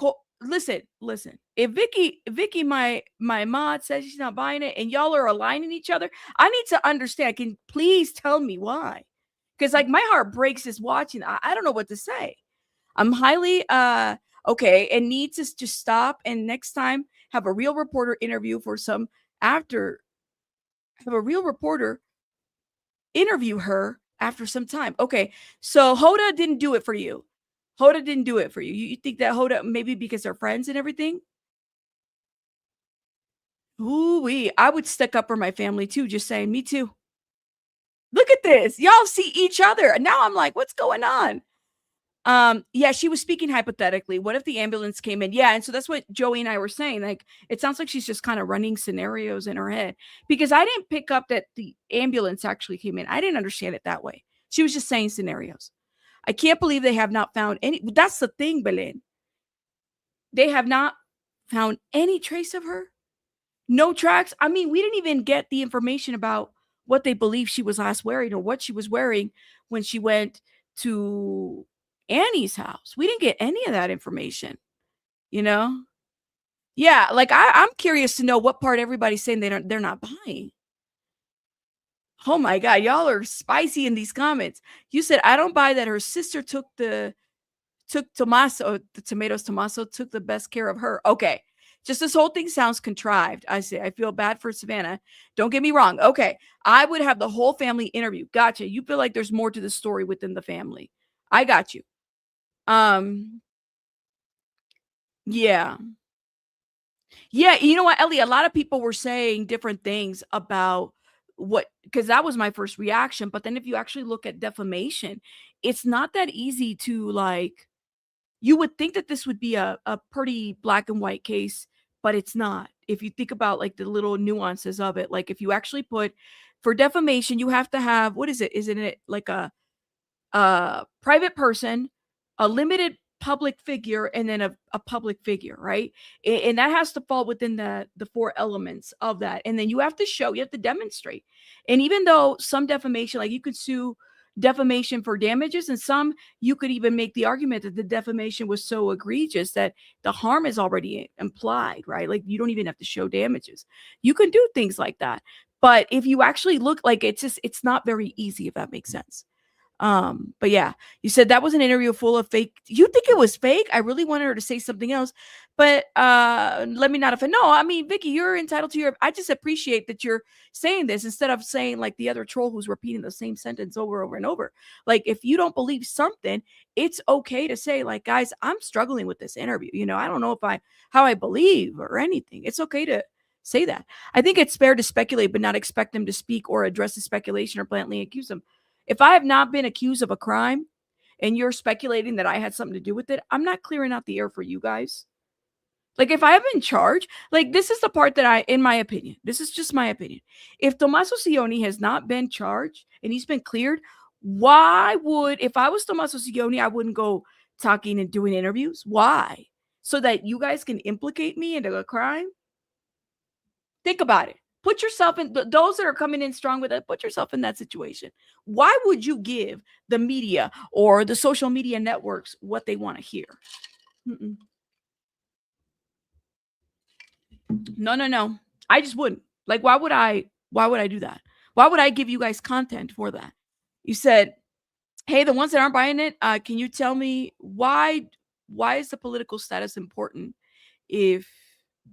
listen? If Vicky, my mod says she's not buying it, and y'all are aligning each other, I need to understand. Can please tell me why? Because like my heart breaks just watching. I don't know what to say. I'm highly okay, and need to just stop, and next time have a real reporter interview for some after have a real reporter interview her after some time. Okay, so Hoda didn't do it for you. Hoda didn't do it for you. You think that Hoda, maybe because they're friends and everything? Ooh-wee. I would stick up for my family too, just saying, me too. Look at this. Y'all see each other. And now I'm like, what's going on? Yeah, she was speaking hypothetically. What if the ambulance came in? Yeah, and so that's what Joey and I were saying. Like, it sounds like she's just kind of running scenarios in her head, because I didn't pick up that the ambulance actually came in. I didn't understand it that way. She was just saying scenarios. I can't believe they have not found any. That's the thing, Belen. They have not found any trace of her. No tracks. I mean, we didn't even get the information about what they believe she was last wearing or what she was wearing when she went to Annie's house. We didn't get any of that information, you know? Yeah, like I'm curious to know what part everybody's saying they're not buying. Oh my God, y'all are spicy in these comments. You said, I don't buy that her sister took Tommaso, the tomatoes Tommaso took the best care of her. Okay. Just this whole thing sounds contrived. I say, I feel bad for Savannah. Don't get me wrong. Okay. I would have the whole family interview. Gotcha. You feel like there's more to the story within the family. I got you. Yeah. Yeah. You know what, Ellie? A lot of people were saying different things about because that was my first reaction. But then if you actually look at defamation, it's not that easy to like, you would think that this would be a pretty black and white case, but it's not. If you think about like the little nuances of it, like if you actually put for defamation, you have to have, what is it? Isn't it like a private person, a limited public figure, and then a public figure, right? And that has to fall within the four elements of that. And then you have to show, you have to demonstrate. And even though some defamation, like you could sue defamation for damages, and some you could even make the argument that the defamation was so egregious that the harm is already implied, right? Like you don't even have to show damages. You can do things like that. But if you actually look, like it's not very easy, if that makes sense. But yeah, you said that was an interview full of fake. You think it was fake? I really wanted her to say something else, but let me not offend. No, I mean, Vicky, you're entitled to your. I just appreciate that you're saying this instead of saying like the other troll who's repeating the same sentence over and over. Like if you don't believe something, it's okay to say like, guys, I'm struggling with this interview. You know, I don't know how I believe or anything. It's okay to say that. I think it's fair to speculate, but not expect them to speak or address the speculation or blatantly accuse them. If I have not been accused of a crime and you're speculating that I had something to do with it, I'm not clearing out the air for you guys. Like if I have been charged, like this is the part that in my opinion, this is just my opinion. If Tommaso Cioni has not been charged and he's been cleared, if I was Tommaso Cioni, I wouldn't go talking and doing interviews. Why? So that you guys can implicate me into a crime? Think about it. Put yourself in those that are coming in strong with it. Put yourself in that situation. Why would you give the media or the social media networks what they want to hear? No. I just wouldn't. Like, why would I do that? Why would I give you guys content for that? You said, hey, the ones that aren't buying it, can you tell me why is the political status important if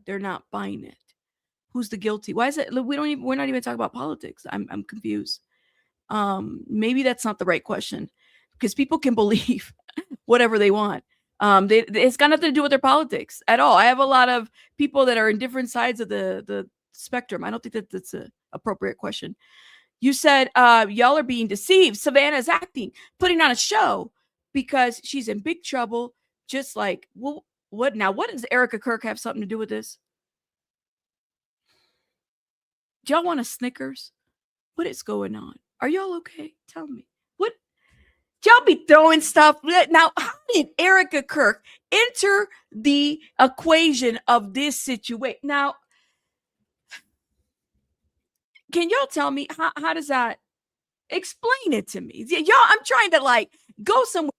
they're not buying it? Who's the guilty? Why is it? We're not even talking about politics. I'm confused. Maybe that's not the right question, because people can believe whatever they want. It's got nothing to do with their politics at all. I have a lot of people that are in different sides of the spectrum. I don't think that that's an appropriate question. You said y'all are being deceived. Savannah's acting, putting on a show because she's in big trouble. Just like, well, what now? What does Erica Kirk have something to do with this? Do y'all want a Snickers? What is going on? Are y'all okay? Tell me. What? Y'all be throwing stuff. Now, how did Erica Kirk enter the equation of this situation? Now, can y'all tell me how does that? Explain it to me. Y'all, I'm trying to like go somewhere,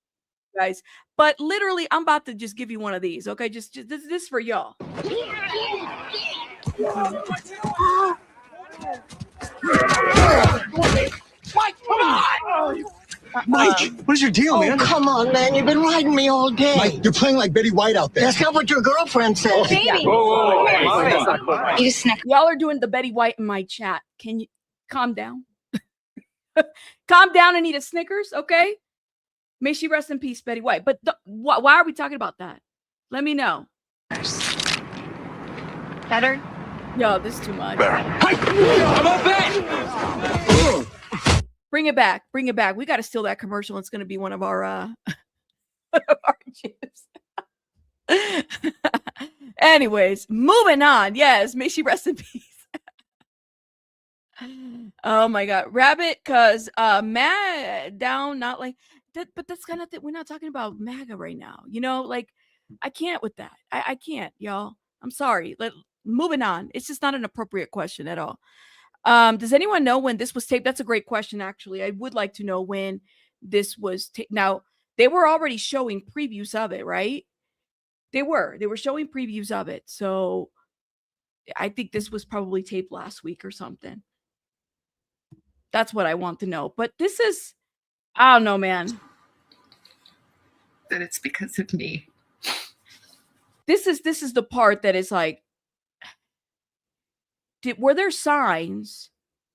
guys, but literally, I'm about to just give you one of these. Okay, just this for y'all. Mike, come on! Mike, what is your deal, man? Come on, man. You've been riding me all day. Mike, you're playing like Betty White out there. That's not what your girlfriend said. Baby. You snack. Y'all are doing the Betty White in my chat. Can you calm down? Calm down and eat a Snickers, okay? May she rest in peace, Betty White. But why are we talking about that? Let me know. Better? Yo, this is too much. I'm up back! Bring it back. Bring it back. We got to steal that commercial. It's going to be one of our chips. Anyways, moving on. Yes, may she rest in peace. Oh my God, Rabbit, cause mad down, not like that, but that's kind of we're not talking about MAGA right now. You know, like I can't with that. I can't, y'all. I'm sorry. Moving on. It's just not an appropriate question at all. Does anyone know when this was taped? That's a great question, actually. I would like to know when this was taped. Now, they were already showing previews of it, right? They were showing previews of it. So I think this was probably taped last week or something. That's what I want to know. But this is, I don't know, man. That it's because of me. This is the part that is like, were there signs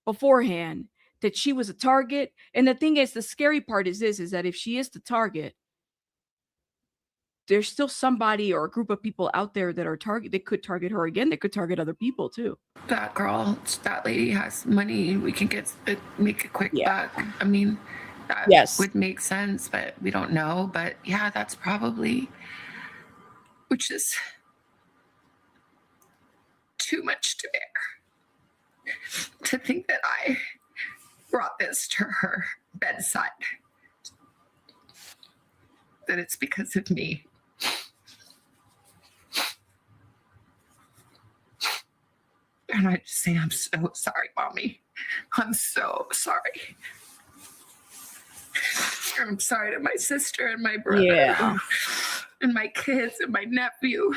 beforehand that she was a target? And the thing is, the scary part is that if she is the target, there's still somebody or a group of people out there that are they could target her again. They could target other people too. That girl, that lady has money. We can make a quick buck. I mean, that would make sense, but we don't know. But yeah, that's probably, which is too much to bear. To think that I brought this to her bedside. That it's because of me. And I just say, I'm so sorry, Mommy. I'm so sorry. I'm sorry to my sister and my brother and my kids and my nephew.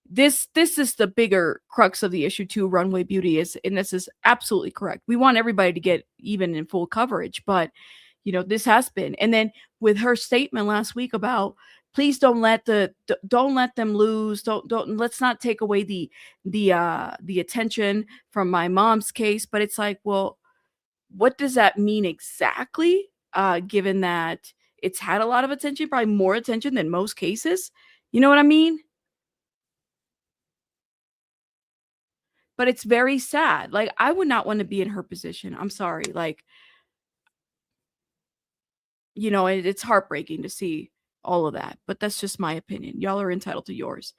This is the bigger crux of the issue too. Runway Beauty is, and this is absolutely correct. We want everybody to get even in full coverage, but you know, this has been. And then with her statement last week about please don't let them lose. Don't let's not take away the attention from my mom's case. But it's like, well, what does that mean exactly? Given that it's had a lot of attention, probably more attention than most cases. You know what I mean? But it's very sad. Like, I would not want to be in her position. I'm sorry. Like, you know, it's heartbreaking to see all of that, but that's just my opinion. Y'all are entitled to yours,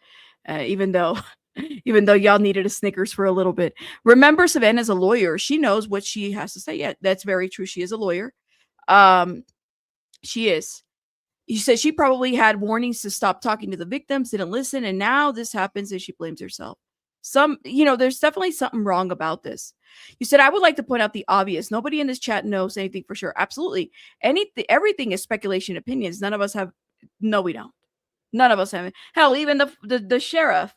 even though y'all needed a Snickers for a little bit. Remember, Savannah's a lawyer. She knows what she has to say. Yeah, that's very true. She is a lawyer. She is. You said she probably had warnings to stop talking to the victims, didn't listen, and now this happens and she blames herself. There's definitely something wrong about this. You said, I would like to point out the obvious. Nobody in this chat knows anything for sure. Absolutely. Everything is speculation, opinions. None of us have. No, we don't. None of us have. Hell, even the sheriff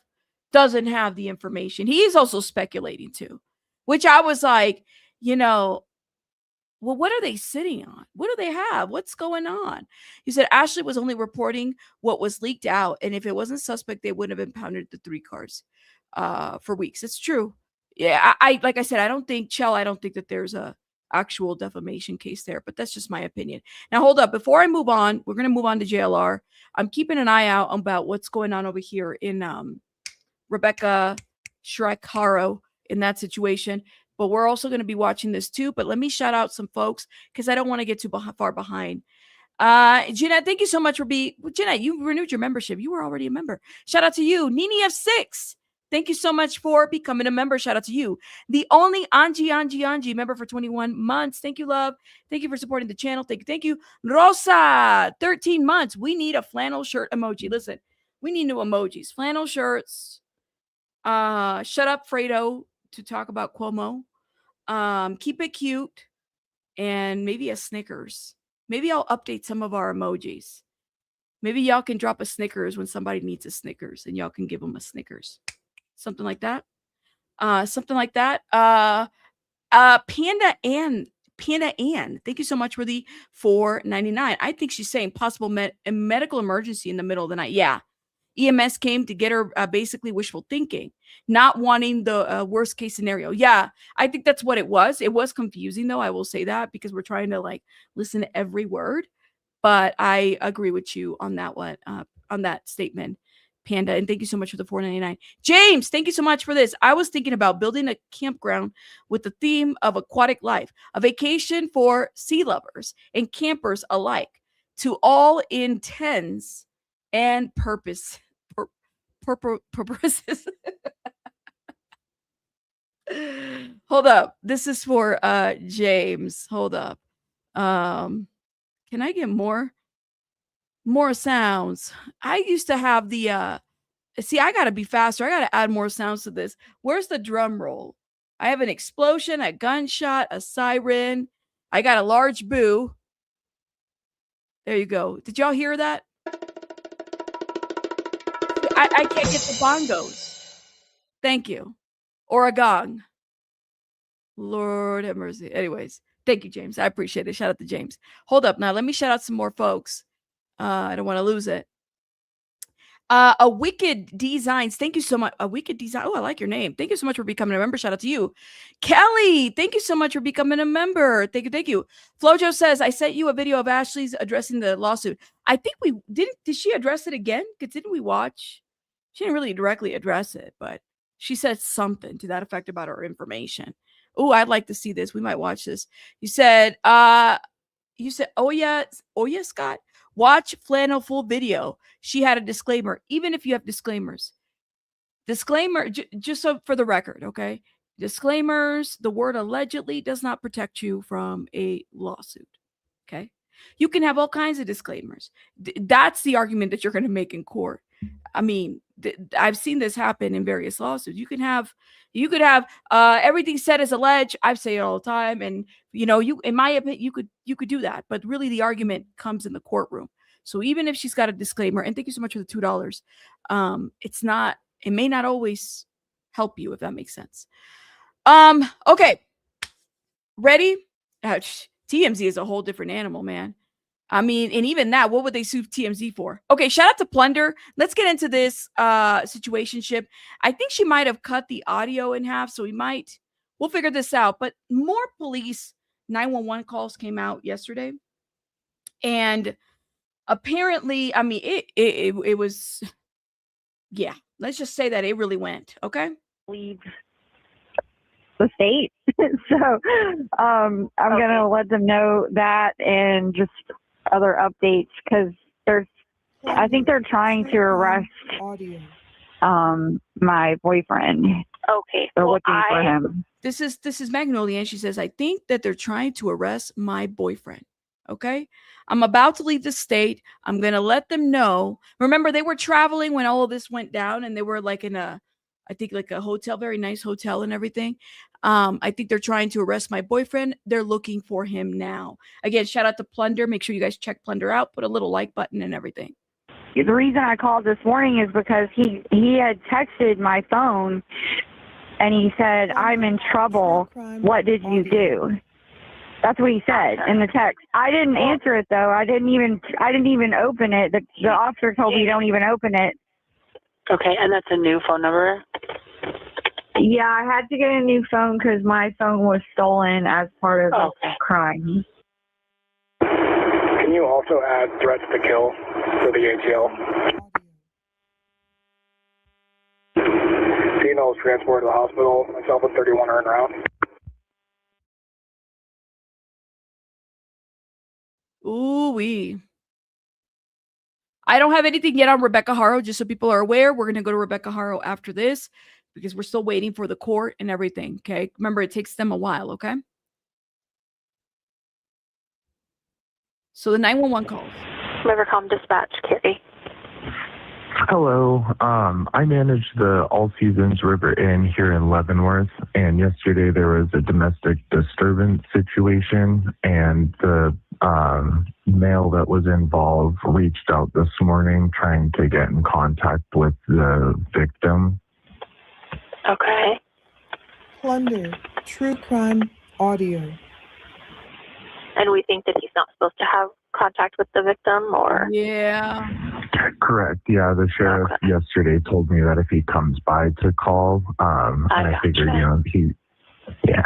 doesn't have the information. He is also speculating too, which I was like, well, what are they sitting on? What do they have? What's going on? He said, Ashley was only reporting what was leaked out. And if it wasn't suspect, they wouldn't have impounded the 3 cars for weeks. It's true. Yeah, I like I said, I don't think that there's a actual defamation case there, but that's just my opinion. Now, hold up. Before I move on, we're going to move on to JLR. I'm keeping an eye out about what's going on over here in Rebecca Haro in that situation. But we're also going to be watching this too. But let me shout out some folks because I don't want to get too far behind. Jeanette, thank you so much for Jeanette, you renewed your membership. You were already a member. Shout out to you. Nini F6. Thank you so much for becoming a member. Shout out to you. The only Angie member for 21 months. Thank you, love. Thank you for supporting the channel. Thank you. Rosa, 13 months. We need a flannel shirt emoji. Listen, we need new emojis. Flannel shirts. Shut up, Fredo, to talk about Cuomo. Keep it cute. And maybe a Snickers. Maybe I'll update some of our emojis. Maybe y'all can drop a Snickers when somebody needs a Snickers and y'all can give them a Snickers. Something like that. Panda Ann. Thank you so much for the $4.99. I think she's saying possible medical emergency in the middle of the night. Yeah. EMS came to get her basically wishful thinking, not wanting the worst case scenario. Yeah, I think that's what it was. It was confusing, though. I will say that because we're trying to listen to every word. But I agree with you on that one, on that statement, Panda. And thank you so much for the $4.99. James, thank you so much for this. I was thinking about building a campground with the theme of aquatic life, a vacation for sea lovers and campers alike, to all intents and purposes. Hold up. This is for James. Hold up. Can I get more sounds? I used to have the see, I gotta be faster. I gotta add more sounds to this. Where's the drum roll? I have an explosion, a gunshot, a siren. I got a large boo. There you go. Did y'all hear that? I can't get the bongos. Thank you. Or a gong. Lord have mercy. Anyways, thank you, James. I appreciate it. Shout out to James. Hold up now. Let me shout out some more folks. I don't want to lose it. A Wicked Designs. Thank you so much. A Wicked Design. Oh, I like your name. Thank you so much for becoming a member. Shout out to you. Kelly, thank you so much for becoming a member. Thank you. Flojo says, I sent you a video of Ashley's addressing the lawsuit. I think we didn't. Did she address it again? Because didn't we watch? She didn't really directly address it, but she said something to that effect about her information. Oh, I'd like to see this. We might watch this. You said, oh yeah, Scott. Watch Flannel full video. She had a disclaimer. Even if you have disclaimers, just so for the record, okay? Disclaimers, the word allegedly does not protect you from a lawsuit, okay? You can have all kinds of disclaimers. That's the argument that you're going to make in court. I mean, I've seen this happen in various lawsuits. You could have everything said as alleged. I've said it all the time, and in my opinion, you could do that. But really, the argument comes in the courtroom. So even if she's got a disclaimer, and thank you so much for the $2, it may not always help you, if that makes sense. Okay, ready? TMZ is a whole different animal, man. I mean, and even that, what would they sue TMZ for? Okay, shout out to Plunder. Let's get into this situationship. I think she might have cut the audio in half, so we'll figure this out. But more police 911 calls came out yesterday. And apparently, I mean, it was, yeah, let's just say that it really went, okay? Leave the state. So I'm going to let them know that and just other updates because I think they're trying to arrest my boyfriend. Okay. They're looking for him. This is Magnolia, and she says, I think that they're trying to arrest my boyfriend. Okay. I'm about to leave the state. I'm going to let them know. Remember, they were traveling when all of this went down, and they were in a hotel, very nice hotel and everything. I think they're trying to arrest my boyfriend. They're looking for him now. Again, shout out to Plunder. Make sure you guys check Plunder out. Put a little like button and everything. The reason I called this morning is because he had texted my phone and he said, I'm in trouble. What did you do? That's what he said in the text. I didn't answer it though. I didn't even open it. The officer told me don't even open it. Okay, and that's a new phone number? Yeah, I had to get a new phone because my phone was stolen as part of the crime. Can you also add threats to kill for the ATL? female was transported to the hospital. Myself and 31 are en route. Ooh-wee. I don't have anything yet on Rebecca Haro, just so people are aware. We're going to go to Rebecca Haro after this because we're still waiting for the court and everything, okay? Remember, it takes them a while, okay? So the 911 calls. Rivercom Dispatch, Carrie. Hello. I manage the All Seasons River Inn here in Leavenworth, and yesterday there was a domestic disturbance situation, and the male that was involved reached out this morning trying to get in contact with the victim. Okay. Plunder, true crime, audio. And we think that he's not supposed to have contact with the victim, or? Yeah. Correct. Yeah, the sheriff yesterday told me that if he comes by to call, and I figured, yeah.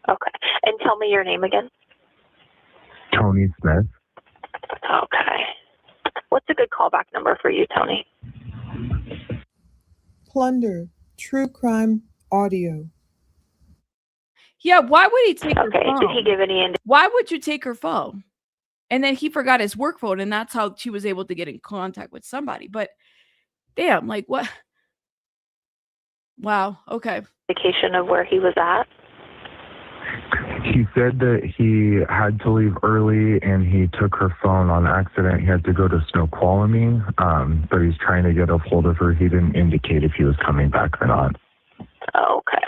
Okay. And tell me your name again. Tony Smith. Okay. What's a good callback number for you, Tony? Plunder, true crime, audio. Yeah, why would he take her phone? Did he give any Why would you take her phone? And then he forgot his work phone, and that's how she was able to get in contact with somebody. But damn, like what? Wow. Okay. indication of where he was at? He said that he had to leave early and he took her phone on accident. He had to go to Snoqualmie, but he's trying to get a hold of her. He didn't indicate if he was coming back or not. Okay.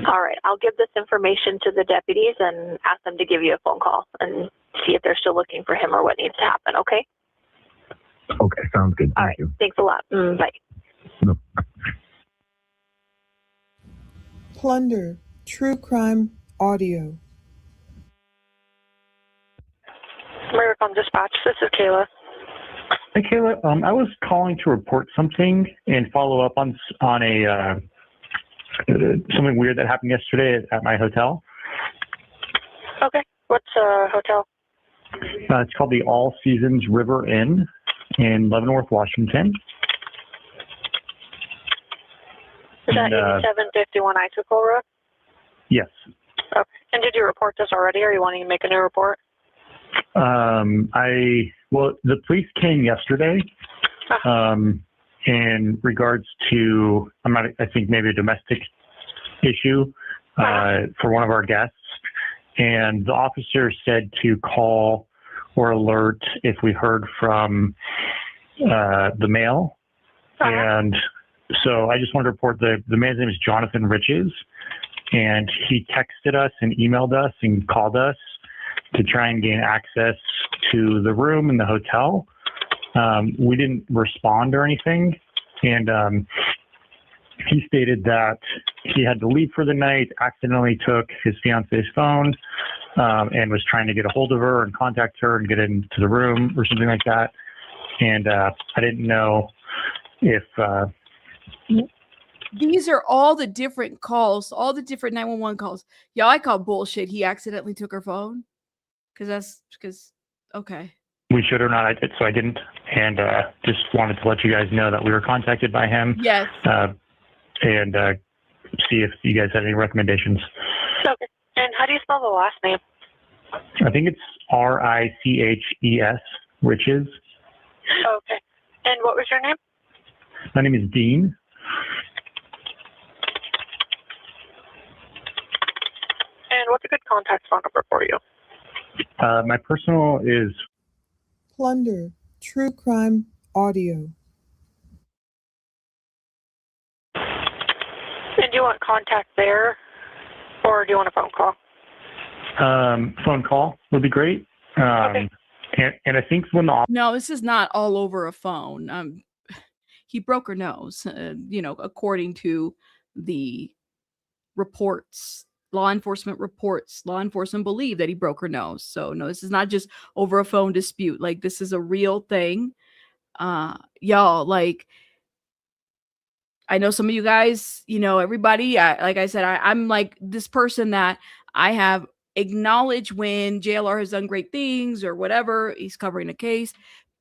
All right. I'll give this information to the deputies and ask them to give you a phone call and see if they're still looking for him or what needs to happen, okay? Okay, sounds good. All right. Thank you. Thanks a lot. Bye. No. Plunder, true crime, audio. Americom Dispatch, this is Kayla. Hey, Kayla. I was calling to report something and follow up on a something weird that happened yesterday at my hotel. Okay. What's hotel? It's called the All Seasons River Inn in Leavenworth, Washington. Is that 8751 Icicle Road? Yes. Okay. And did you report this already, or are you wanting to make a new report? Well, the police came yesterday in regards to, I think maybe a domestic issue for one of our guests. And the officer said to call or alert if we heard from the male. And so I just wanted to report the man's name is Jonathan Riches, and he texted us and emailed us and called us to try and gain access to the room in the hotel. We didn't respond or anything. And he stated that he had to leave for the night, accidentally took his fiance's phone, and was trying to get a hold of her and contact her and get into the room or something like that. And I didn't know if... These are all the different calls, all the different 911 calls. Yeah, I call bullshit. He accidentally took her phone. Okay. We should or not, so I didn't. And just wanted to let you guys know that we were contacted by him. Yes. And see if you guys had any recommendations. Okay. And how do you spell the last name? I think it's Riches, Riches. Okay. And what was your name? My name is Dean. And what's a good contact phone number for you? My personal is... Plunder, true crime, audio. And do you want contact there, or do you want a phone call? Phone call would be great. Okay. And I think when the... No, this is not all over a phone. He broke her nose, according to the reports. Law enforcement reports. Law enforcement believe that he broke her nose. So no, this is not just over a phone dispute. Like, this is a real thing. Y'all, like, I know some of you guys, everybody, like I said, I'm like this person that I have acknowledged when JLR has done great things or whatever. He's covering a case.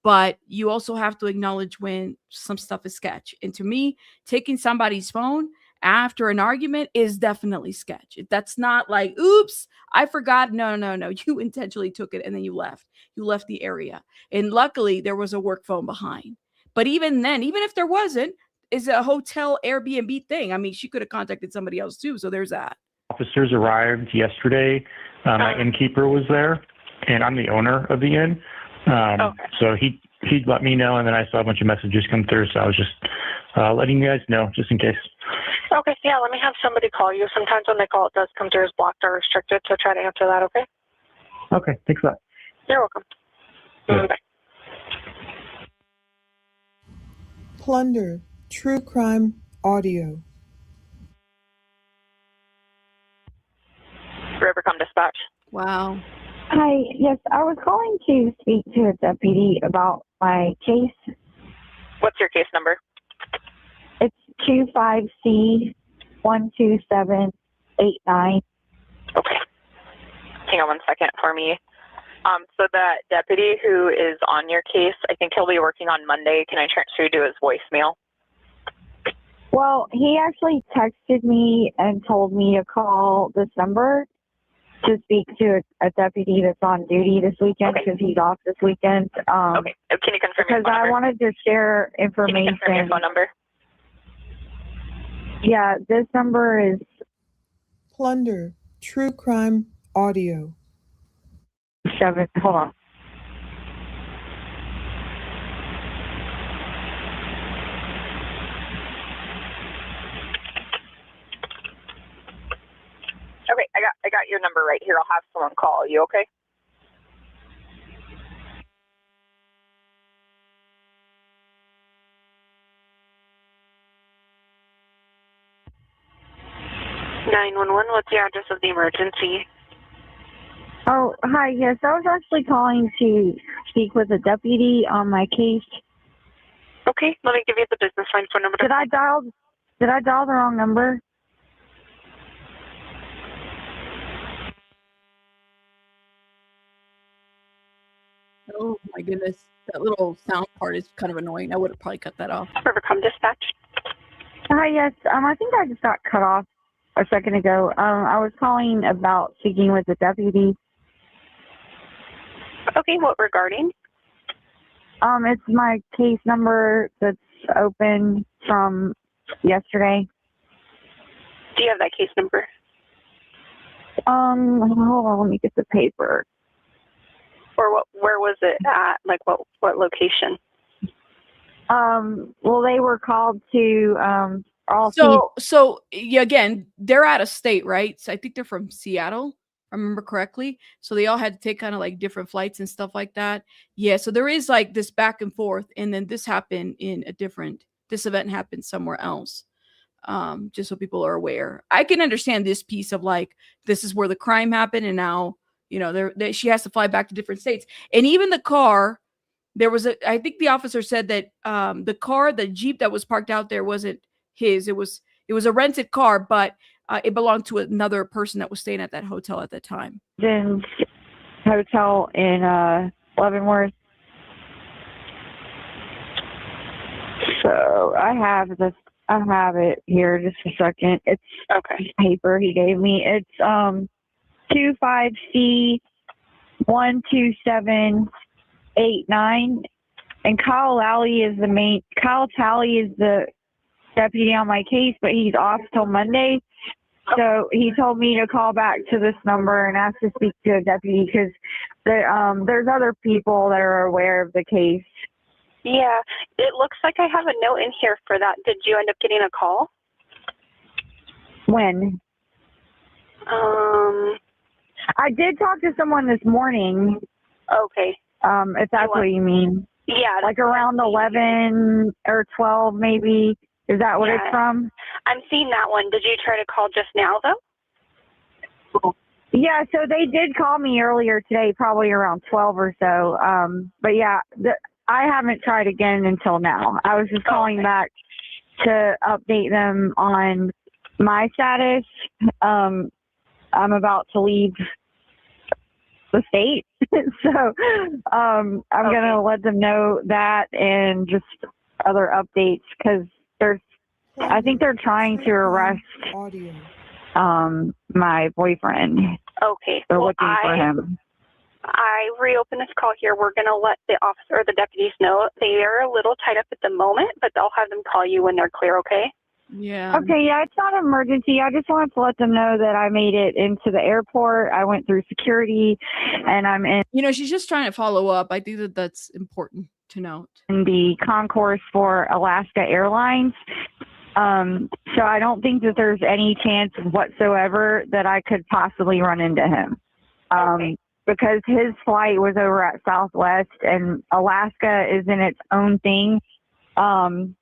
but you also have to acknowledge when some stuff is sketch. And to me, taking somebody's phone after an argument is definitely sketch. That's not like, oops, I forgot. No. You intentionally took it and then you left. You left the area. And luckily there was a work phone behind. But even then, even if there wasn't, is a hotel Airbnb thing. I mean, she could have contacted somebody else too. So there's that. Officers arrived yesterday. My innkeeper was there, and I'm the owner of the inn. So he let me know, and then I saw a bunch of messages come through. So I was just letting you guys know, just in case. Okay, yeah, let me have somebody call you. Sometimes when they call, it does come through as blocked or restricted, so try to answer that, okay? Okay, thanks a lot. You're welcome. Yeah. Bye. Plunder, true crime audio. Rivercom Dispatch. Wow. Hi, yes, I was calling to speak to a deputy about my case. What's your case number? It's 25C12789. Okay. Hang on one second for me. So the deputy who is on your case, I think he'll be working on Monday. Can I transfer you to his voicemail? Well, he actually texted me and told me to call this number to speak to a deputy that's on duty this weekend because he's off this weekend. Okay. Can you confirm your phone number? Because I wanted to share information. Can you confirm your phone number? Yeah, this number is Plunder, true crime audio. Hold on. Okay, I got your number right here. I'll have someone call you, okay? What's the address of the emergency? Oh, hi. Yes, I was actually calling to speak with a deputy on my case. Okay, let me give you the business line phone number. Did I dial the wrong number? Oh my goodness. That little sound part is kind of annoying. I would have probably cut that off. Rivercom Dispatch. Hi, yes. I think I just got cut off a second ago. I was calling about speaking with the deputy. Okay, what regarding? It's my case number that's open from yesterday. Do you have that case number? Hold on, let me get the paper. Or where was it at? Like what location? Well, they were called to So yeah, again, they're out of state, right? So I think they're from Seattle, if I remember correctly. So they all had to take kind of like different flights and stuff like that. Yeah, so there is like this back and forth, and then this happened in this event happened somewhere else. Just so people are aware. I can understand this piece of like, this is where the crime happened, and now, you know, she has to fly back to different states. And even the car, I think the officer said that the Jeep that was parked out there wasn't his. It was a rented car, but it belonged to another person that was staying at that hotel at that time. Then hotel in Leavenworth. So I have it here. Just a second. It's okay. Paper he gave me. It's 25C12789, and Kyle Talley is the deputy on my case, but he's off till Monday. So he told me to call back to this number and ask to speak to a deputy because there's other people that are aware of the case. Yeah, it looks like I have a note in here for that. Did you end up getting a call? When? I did talk to someone this morning. Okay. If that's what you mean. Yeah. Like around 11 or 12 maybe. Is that what it's from? I'm seeing that one. Did you try to call just now, though? Yeah, so they did call me earlier today, probably around 12 or so. But yeah, I haven't tried again until now. I was just calling back to update them on my status. I'm about to leave the state. So I'm gonna let them know that and just other updates because I think they're trying to arrest my boyfriend. Okay. They're looking for him. I reopen this call here. We're going to let the officer or the deputies know they are a little tied up at the moment, but they'll have them call you when they're clear, okay? Yeah. Okay, yeah, it's not an emergency. I just wanted to let them know that I made it into the airport. I went through security, and I'm in. You know, she's just trying to follow up. I think that's important to note. In the concourse for Alaska Airlines. So I don't think that there's any chance whatsoever that I could possibly run into him. Because his flight was over at Southwest and Alaska is in its own thing. And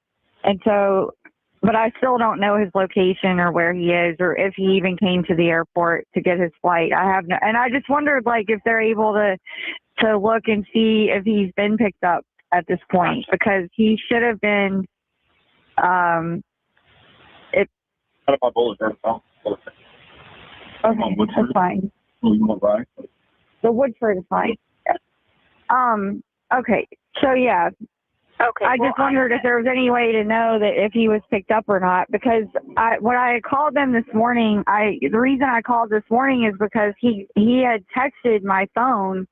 so, but I still don't know his location or where he is or if he even came to the airport to get his flight. And I just wondered like if they're able to look and see if he's been picked up at this point because he should have been, Okay, that's fine. The Woodford is fine. Okay, so yeah. Okay. I just wondered if there was any way to know that if he was picked up or not because when I called them this morning, the reason I called this morning is because he had texted my phone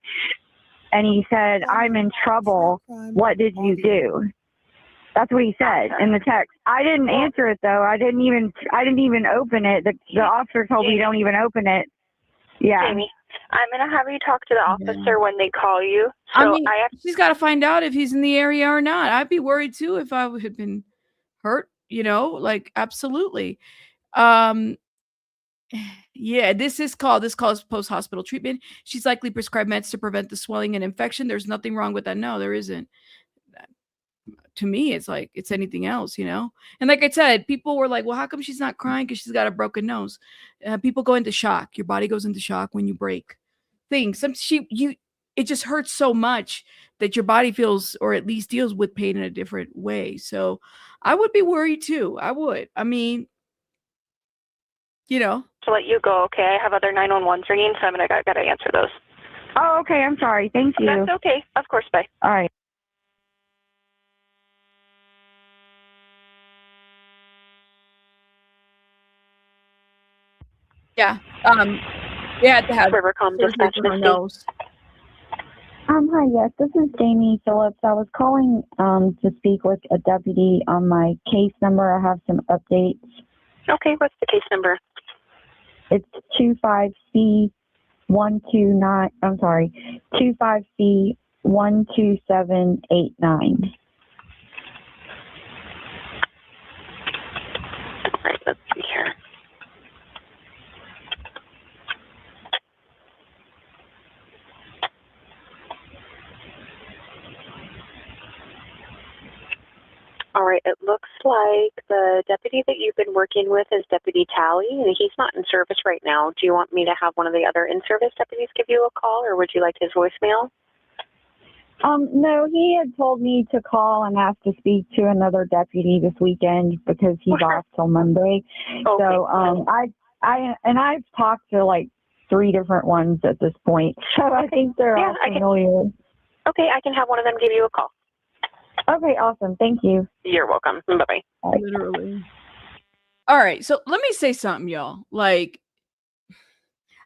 and he said, "I'm in trouble. What did you do?" That's what he said in the text. I didn't answer it though. I didn't even open it. The officer told me don't even open it. Yeah. Jamie, I'm gonna have you talk to the officer when they call you. So she's got to find out if he's in the area or not. I'd be worried too if I had been hurt. You know, like absolutely. Yeah, this call is post-hospital treatment. She's likely prescribed meds to prevent the swelling and infection. There's nothing wrong with that. No, there isn't. To me, it's like it's anything else, you know? And like I said, people were like, well, how come she's not crying? Because she's got a broken nose. People go into shock. Your body goes into shock when you break things. It just hurts so much that your body feels or at least deals with pain in a different way. So I would be worried too. I would. I mean, you know. To let you go, okay? I have other 911s ringing, so I got to answer those. Oh, okay. I'm sorry. Thank you. That's okay. Of course. Bye. All right. Yeah. They had to have Rivercom dispatch nose. Hi, yes, this is Jamie Phillips. I was calling to speak with a deputy on my case number. I have some updates. Okay, what's the case number? It's 25C129. I'm sorry, 25C12789. All right, let's see here. All right, it looks like the deputy that you've been working with is Deputy Talley, and he's not in service right now. Do you want me to have one of the other in-service deputies give you a call, or would you like his voicemail? No, he had told me to call and ask to speak to another deputy this weekend because he's off till Monday. Okay. So I've talked to like 3 different ones at this point, so I think they're all familiar. Okay, I can have one of them give you a call. Okay, awesome. Thank you. You're welcome. Bye-bye. Literally. All right, so let me say something, y'all. Like,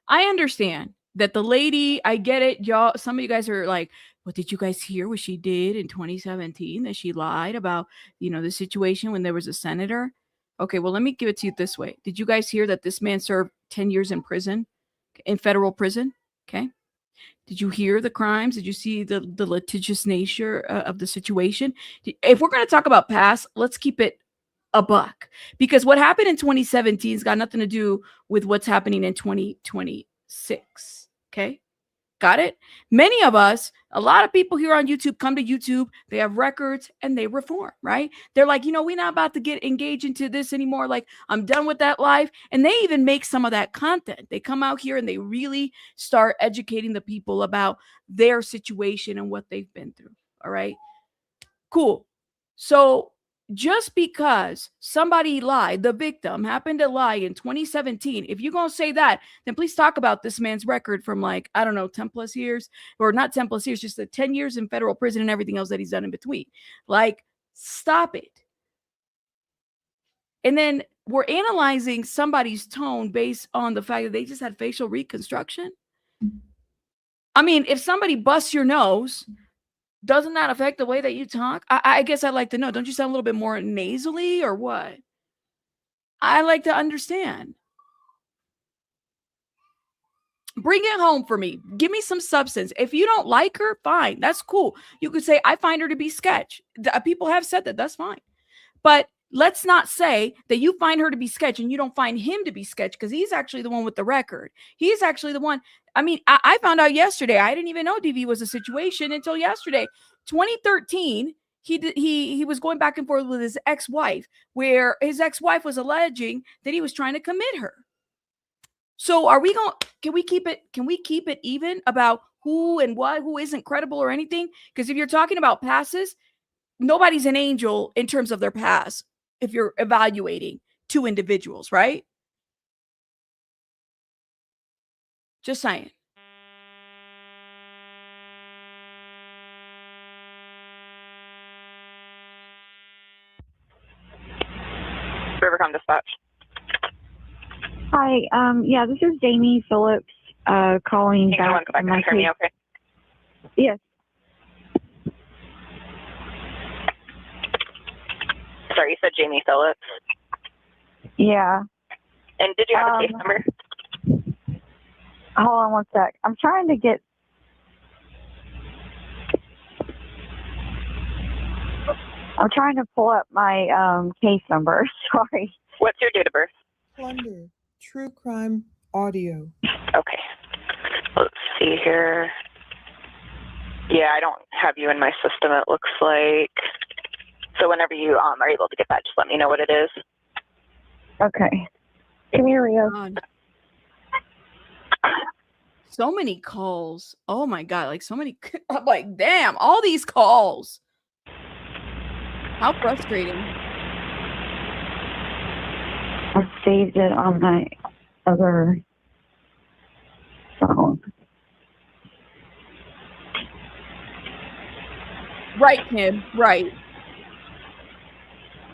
I understand that the lady, I get it, y'all. Some of you guys are like, well, did you guys hear what she did in 2017? That she lied about, the situation when there was a senator? Okay, well, let me give it to you this way. Did you guys hear that this man served 10 years in prison, in federal prison? Okay. Did you hear the crimes? Did you see the litigious nature of the situation? If we're going to talk about past, let's keep it a buck. Because what happened in 2017 has got nothing to do with what's happening in 2026. Okay? Got it? Many of us, a lot of people here on YouTube come to YouTube, they have records and they reform, right? They're like, we're not about to get engaged into this anymore. Like, I'm done with that life. And they even make some of that content. They come out here and they really start educating the people about their situation and what they've been through. All right? Cool. So just because somebody lied, the victim happened to lie in 2017, if you're going to say that, then please talk about this man's record from like, I don't know, 10 plus years, or not 10 plus years, just the 10 years in federal prison and everything else that he's done in between. Like, stop it. And then we're analyzing somebody's tone based on the fact that they just had facial reconstruction. I mean, if somebody busts your nose, doesn't that affect the way that you talk? I guess I'd like to know. Don't you sound a little bit more nasally or what? I like to understand. Bring it home for me. Give me some substance. If you don't like her, fine. That's cool. You could say, I find her to be sketch. People have said that. That's fine. But let's not say that you find her to be sketch and you don't find him to be sketch, because he's actually the one with the record. He's actually the one. I mean, I found out yesterday. I didn't even know DV was a situation until yesterday. 2013, he was going back and forth with his ex-wife, where his ex-wife was alleging that he was trying to commit her. So can we keep it even about who and what, who isn't credible or anything? Because if you're talking about passes, nobody's an angel in terms of their past if you're evaluating two individuals, right? Just saying. Rivercom Dispatch. Hi, yeah, this is Jamie Phillips calling back. Can you hear me okay? Yes. Sorry, you said Jamie Phillips. Yeah. And did you have a case number? Hold on one sec. I'm trying to get... I'm trying to pull up my case number. Sorry. What's your date of birth? Plunder. True crime audio. Okay. Let's see here. Yeah, I don't have you in my system, it looks like. So whenever you are able to get that, just let me know what it is. Okay. Come here, Rio. So many calls. Oh my God. Like so many. I'm like, damn, all these calls. How frustrating. I saved it on my other phone. Right, Kim. Right.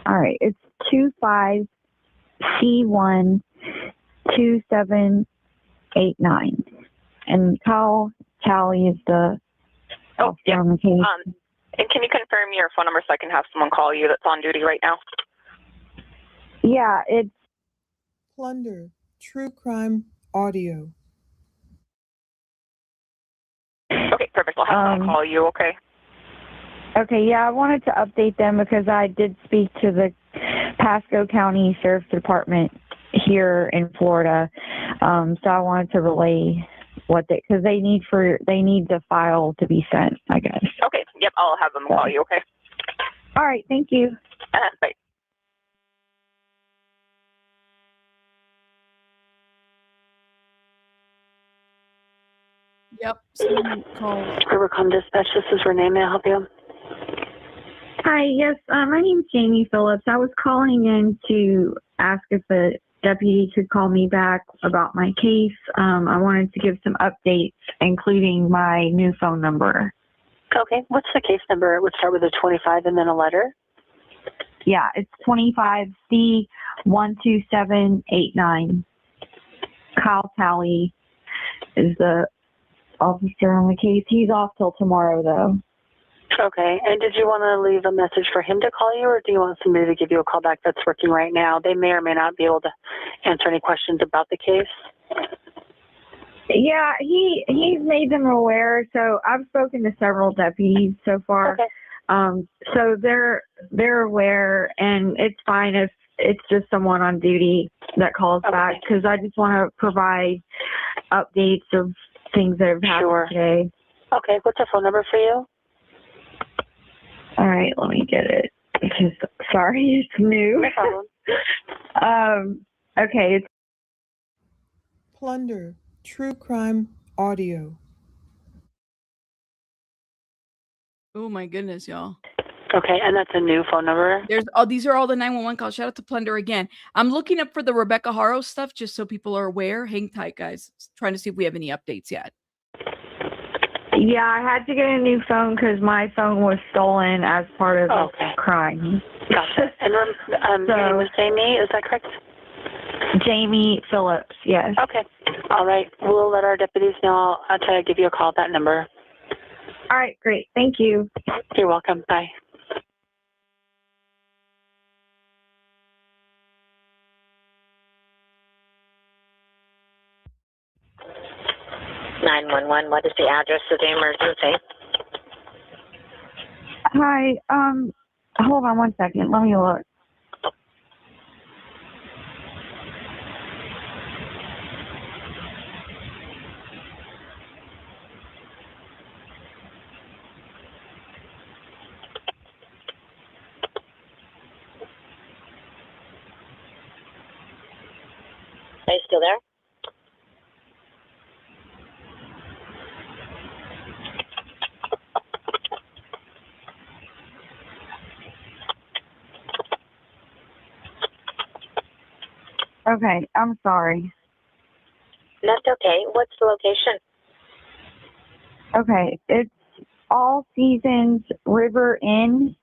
All right. It's 25C12789. And Kyle Tally is the officer on the case. And can you confirm your phone number so I can have someone call you that's on duty right now? Yeah, it's Plunder. True crime audio. Okay, perfect. I'll have someone call you, okay? Okay, yeah, I wanted to update them because I did speak to the Pasco County Sheriff's Department here in Florida. So I wanted to relay what because they need the file to be sent, I guess. Okay, yep, I'll have them call you, okay? All right, thank you. Bye. Yep. Someone called. Rivercom Dispatch, this is Renee. May I help you? Hi, yes, my name's Jamie Phillips. I was calling in to ask if the deputy could call me back about my case. I wanted to give some updates, including my new phone number. Okay, what's the case number? It would start with a 25 and then a letter. Yeah, it's 25C12789. Kyle Tally is the officer on the case. He's off till tomorrow, though. Okay, and did you want to leave a message for him to call you, or do you want somebody to give you a call back that's working right now? They may or may not be able to answer any questions about the case. Yeah, he's made them aware. So I've spoken to several deputies so far. Okay. So they're aware, and it's fine if it's just someone on duty that calls back, because I just want to provide updates of things that have happened today. Okay, what's the phone number for you? All right, let me get it. Sorry, it's new. No problem. Okay, it's Plunder. True crime audio. Oh my goodness, y'all. Okay, and that's a new phone number? These are all the 911 calls. Shout out to Plunder again. I'm looking up for the Rebecca Haro stuff just so people are aware. Hang tight, guys. Trying to see if we have any updates yet. Yeah, I had to get a new phone because my phone was stolen as part of the crime. Gotcha. And your name was Jamie, is that correct? Jamie Phillips, yes. Okay. All right. We'll let our deputies know. I'll try to give you a call at that number. All right, great. Thank you. You're welcome. Bye. What is the address of the emergency? Hi, hold on one second. Let me look. Are you still there? Okay, I'm sorry. That's okay. What's the location? Okay, it's All Seasons River Inn.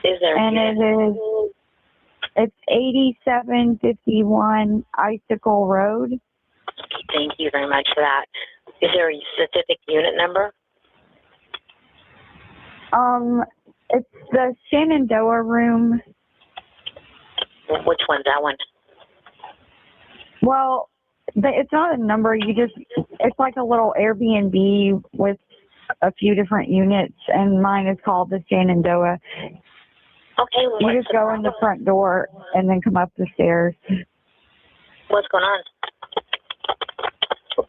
Is there? And it's 8751 Icicle Road. Thank you very much for that. Is there a specific unit number? It's the Shenandoah room. Which one's that one? Well, it's not a number. It's like a little Airbnb with a few different units, and mine is called the Shenandoah. Okay. You just go in the front door and then come up the stairs. What's going on?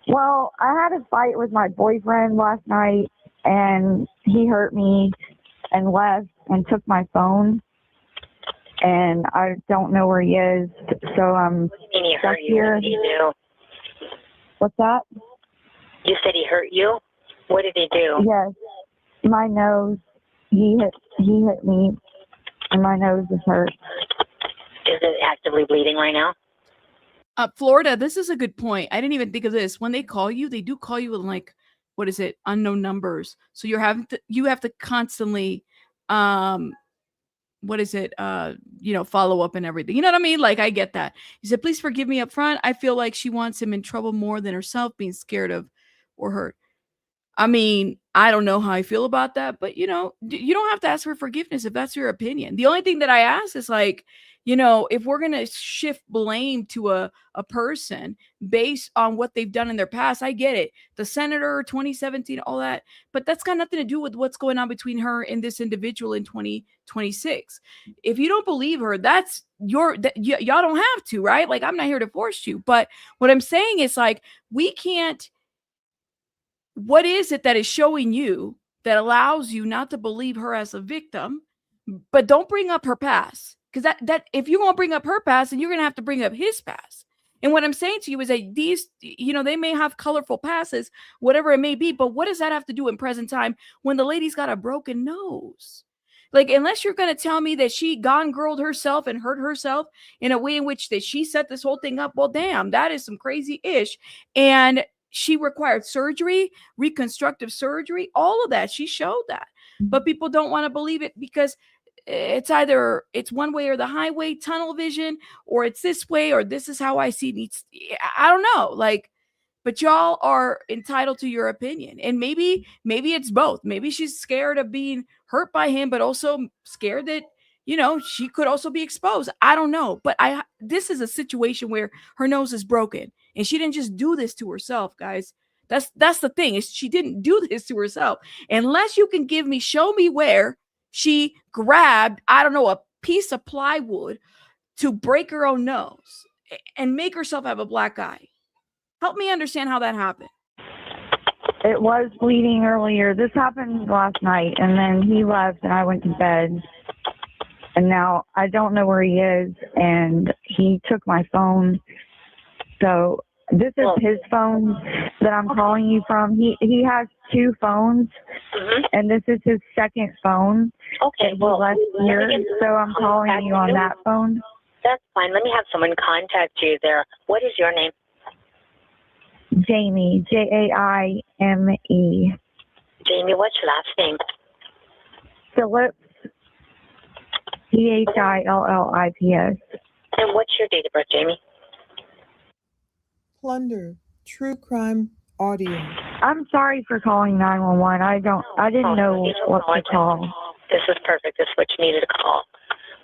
Well, I had a fight with my boyfriend last night, and he hurt me and left and took my phone. And I don't know where he is, so I'm stuck here. What did he do? What's that? You said he hurt you? What did he do? Yes, my nose. He hit me, and my nose is hurt. Is it actively bleeding right now? Florida, this is a good point. I didn't even think of this. When they call you, they do call you with like, what is it? Unknown numbers. So you have to constantly, follow up and everything. You know what I mean? Like, I get that. He said, please forgive me up front. I feel like she wants him in trouble more than herself being scared of or hurt. I mean, I don't know how I feel about that, but you don't have to ask for forgiveness if that's your opinion. The only thing that I ask is like, if we're going to shift blame to a person based on what they've done in their past, I get it. The senator, 2017, all that, but that's got nothing to do with what's going on between her and this individual in 2026. If you don't believe her, that's y'all don't have to, right? Like, I'm not here to force you, but what I'm saying is like, we can't. What is it that is showing you that allows you not to believe her as a victim, but don't bring up her past? Because that if you're going to bring up her past, then you're going to have to bring up his past. And what I'm saying to you is that these, they may have colorful passes, whatever it may be, but what does that have to do in present time when the lady's got a broken nose? Like, unless you're going to tell me that she gone girled herself and hurt herself in a way in which that she set this whole thing up, well, damn, that is some crazy ish. And she required surgery, reconstructive surgery, all of that. She showed that. But people don't want to believe it because it's either it's one way or the highway, tunnel vision, or it's this way, or this is how I see it. I don't know. Like, but y'all are entitled to your opinion. And maybe it's both. Maybe she's scared of being hurt by him, but also scared that, she could also be exposed. I don't know. But this is a situation where her nose is broken. And she didn't just do this to herself, guys. That's the thing, is she didn't do this to herself. Unless you can show me where she grabbed, I don't know, a piece of plywood to break her own nose and make herself have a black eye. Help me understand how that happened. It was bleeding earlier. This happened last night, and then he left, and I went to bed. And now I don't know where he is, and he took my phone. So This is his phone that I'm calling you from. He has two phones, and this is his second phone. Okay, well, left here, so I'm calling you on that phone. That's fine. Let me have someone contact you there. What is your name? Jamie, Jaime. Jamie, what's your last name? Phillips, Phillips. And what's your date of birth, Jamie? Plunder, true crime audio. I'm sorry for calling 911. I didn't know what to call. This is perfect. This is what you needed to call.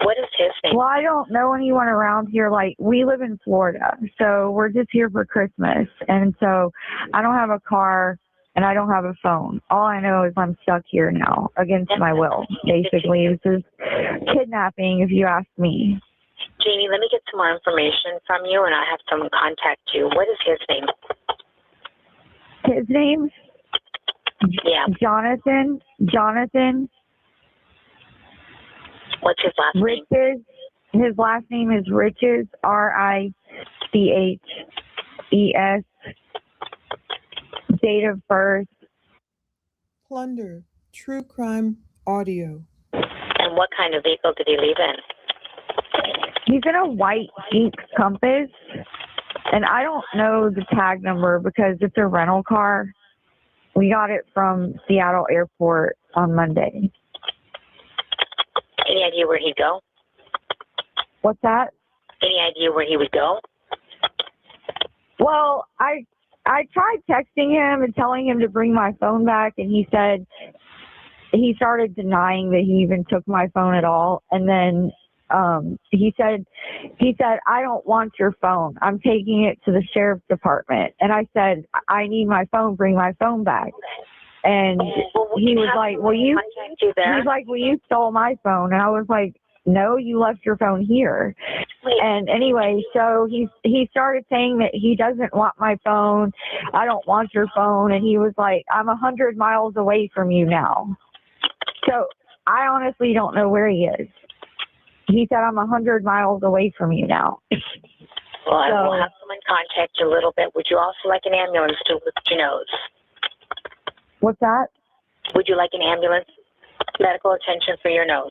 What is his name? Well, I don't know anyone around here. Like, we live in Florida, so we're just here for Christmas. And so I don't have a car and I don't have a phone. All I know is I'm stuck here now against my will. Basically, this is kidnapping, if you ask me. Jamie, let me get some more information from you, and I have someone contact you. What is his name? His name? Yeah. Jonathan. What's his last name? Riches. His last name is Riches, Riches. Date of birth. Plunder, true crime audio. And what kind of vehicle did he leave in? He's in a white Jeep Compass, and I don't know the tag number because it's a rental car. We got it from Seattle Airport on Monday. Any idea where he'd go? What's that? Any idea where he would go? Well, I tried texting him and telling him to bring my phone back, and he said he started denying that he even took my phone at all. And then he said, I don't want your phone. I'm taking it to the sheriff's department. And I said, I need my phone. Bring my phone back. And he was like, well, you stole my phone. And I was like, no, you left your phone here. And anyway, so he started saying that he doesn't want my phone. I don't want your phone. And he was like, I'm 100 miles away from you now. So I honestly don't know where he is. He said, I'm 100 miles away from you now. Well, I will have someone contact you a little bit. Would you also like an ambulance to look at your nose? What's that? Would you like an ambulance? Medical attention for your nose?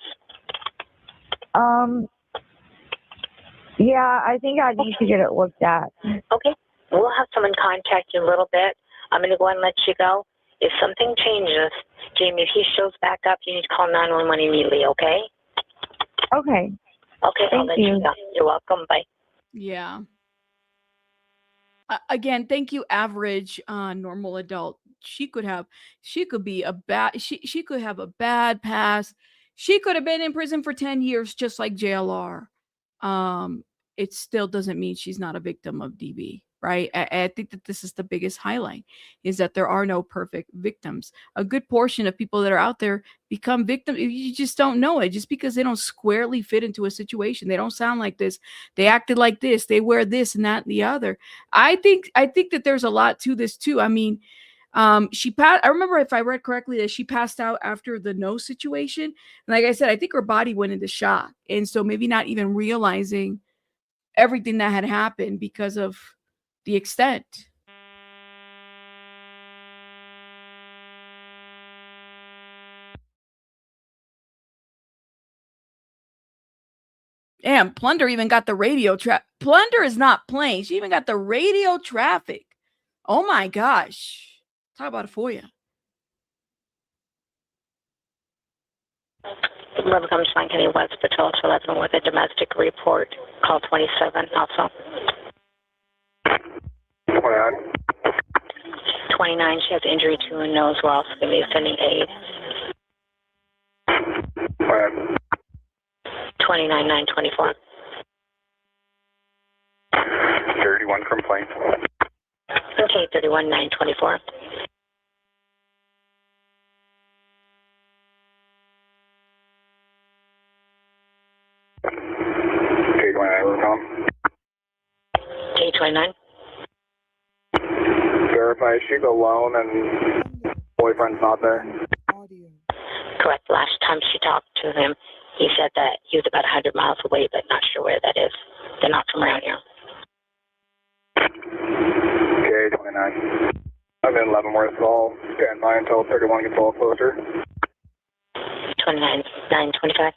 Yeah, I think I need to get it looked at. Okay. We'll have someone contact you a little bit. I'm going to go and let you go. If something changes, Jamie, if he shows back up, you need to call 911 immediately, okay? Okay. Okay, I'll let you go. You're welcome. Bye. Yeah. Again, thank you, average normal adult. She could have a bad past. She could have been in prison for 10 years, just like JLR. It still doesn't mean she's not a victim of DV, right? I think that this is the biggest highlight, is that there are no perfect victims. A good portion of people that are out there become victims. You just don't know it, just because they don't squarely fit into a situation. They don't sound like this. They acted like this. They wear this and that and the other. I think that there's a lot to this too. I mean, she passed. I remember, if I read correctly, that she passed out after the nose situation. And like I said, I think her body went into shock. And so maybe not even realizing everything that had happened because of the extent. Damn, Plunder even got the radio traffic. Plunder is not playing. She even got the radio traffic. Oh my gosh. Talk about it for you. 11 comes to County West Patrol to 11 with a domestic report. Call 27 also. 29, she has injury to her nose. We're also going to be sending aid. 29, 924. 31 complaint. Okay, 31, 924. K29. Verify she's alone and boyfriend's not there. Correct. Last time she talked to him, he said that he was about 100 miles away, but not sure where that is. They're not from around here. K29. I'm in Leavenworth, so I'll stand by until 31 gets a little closer. 29, 925.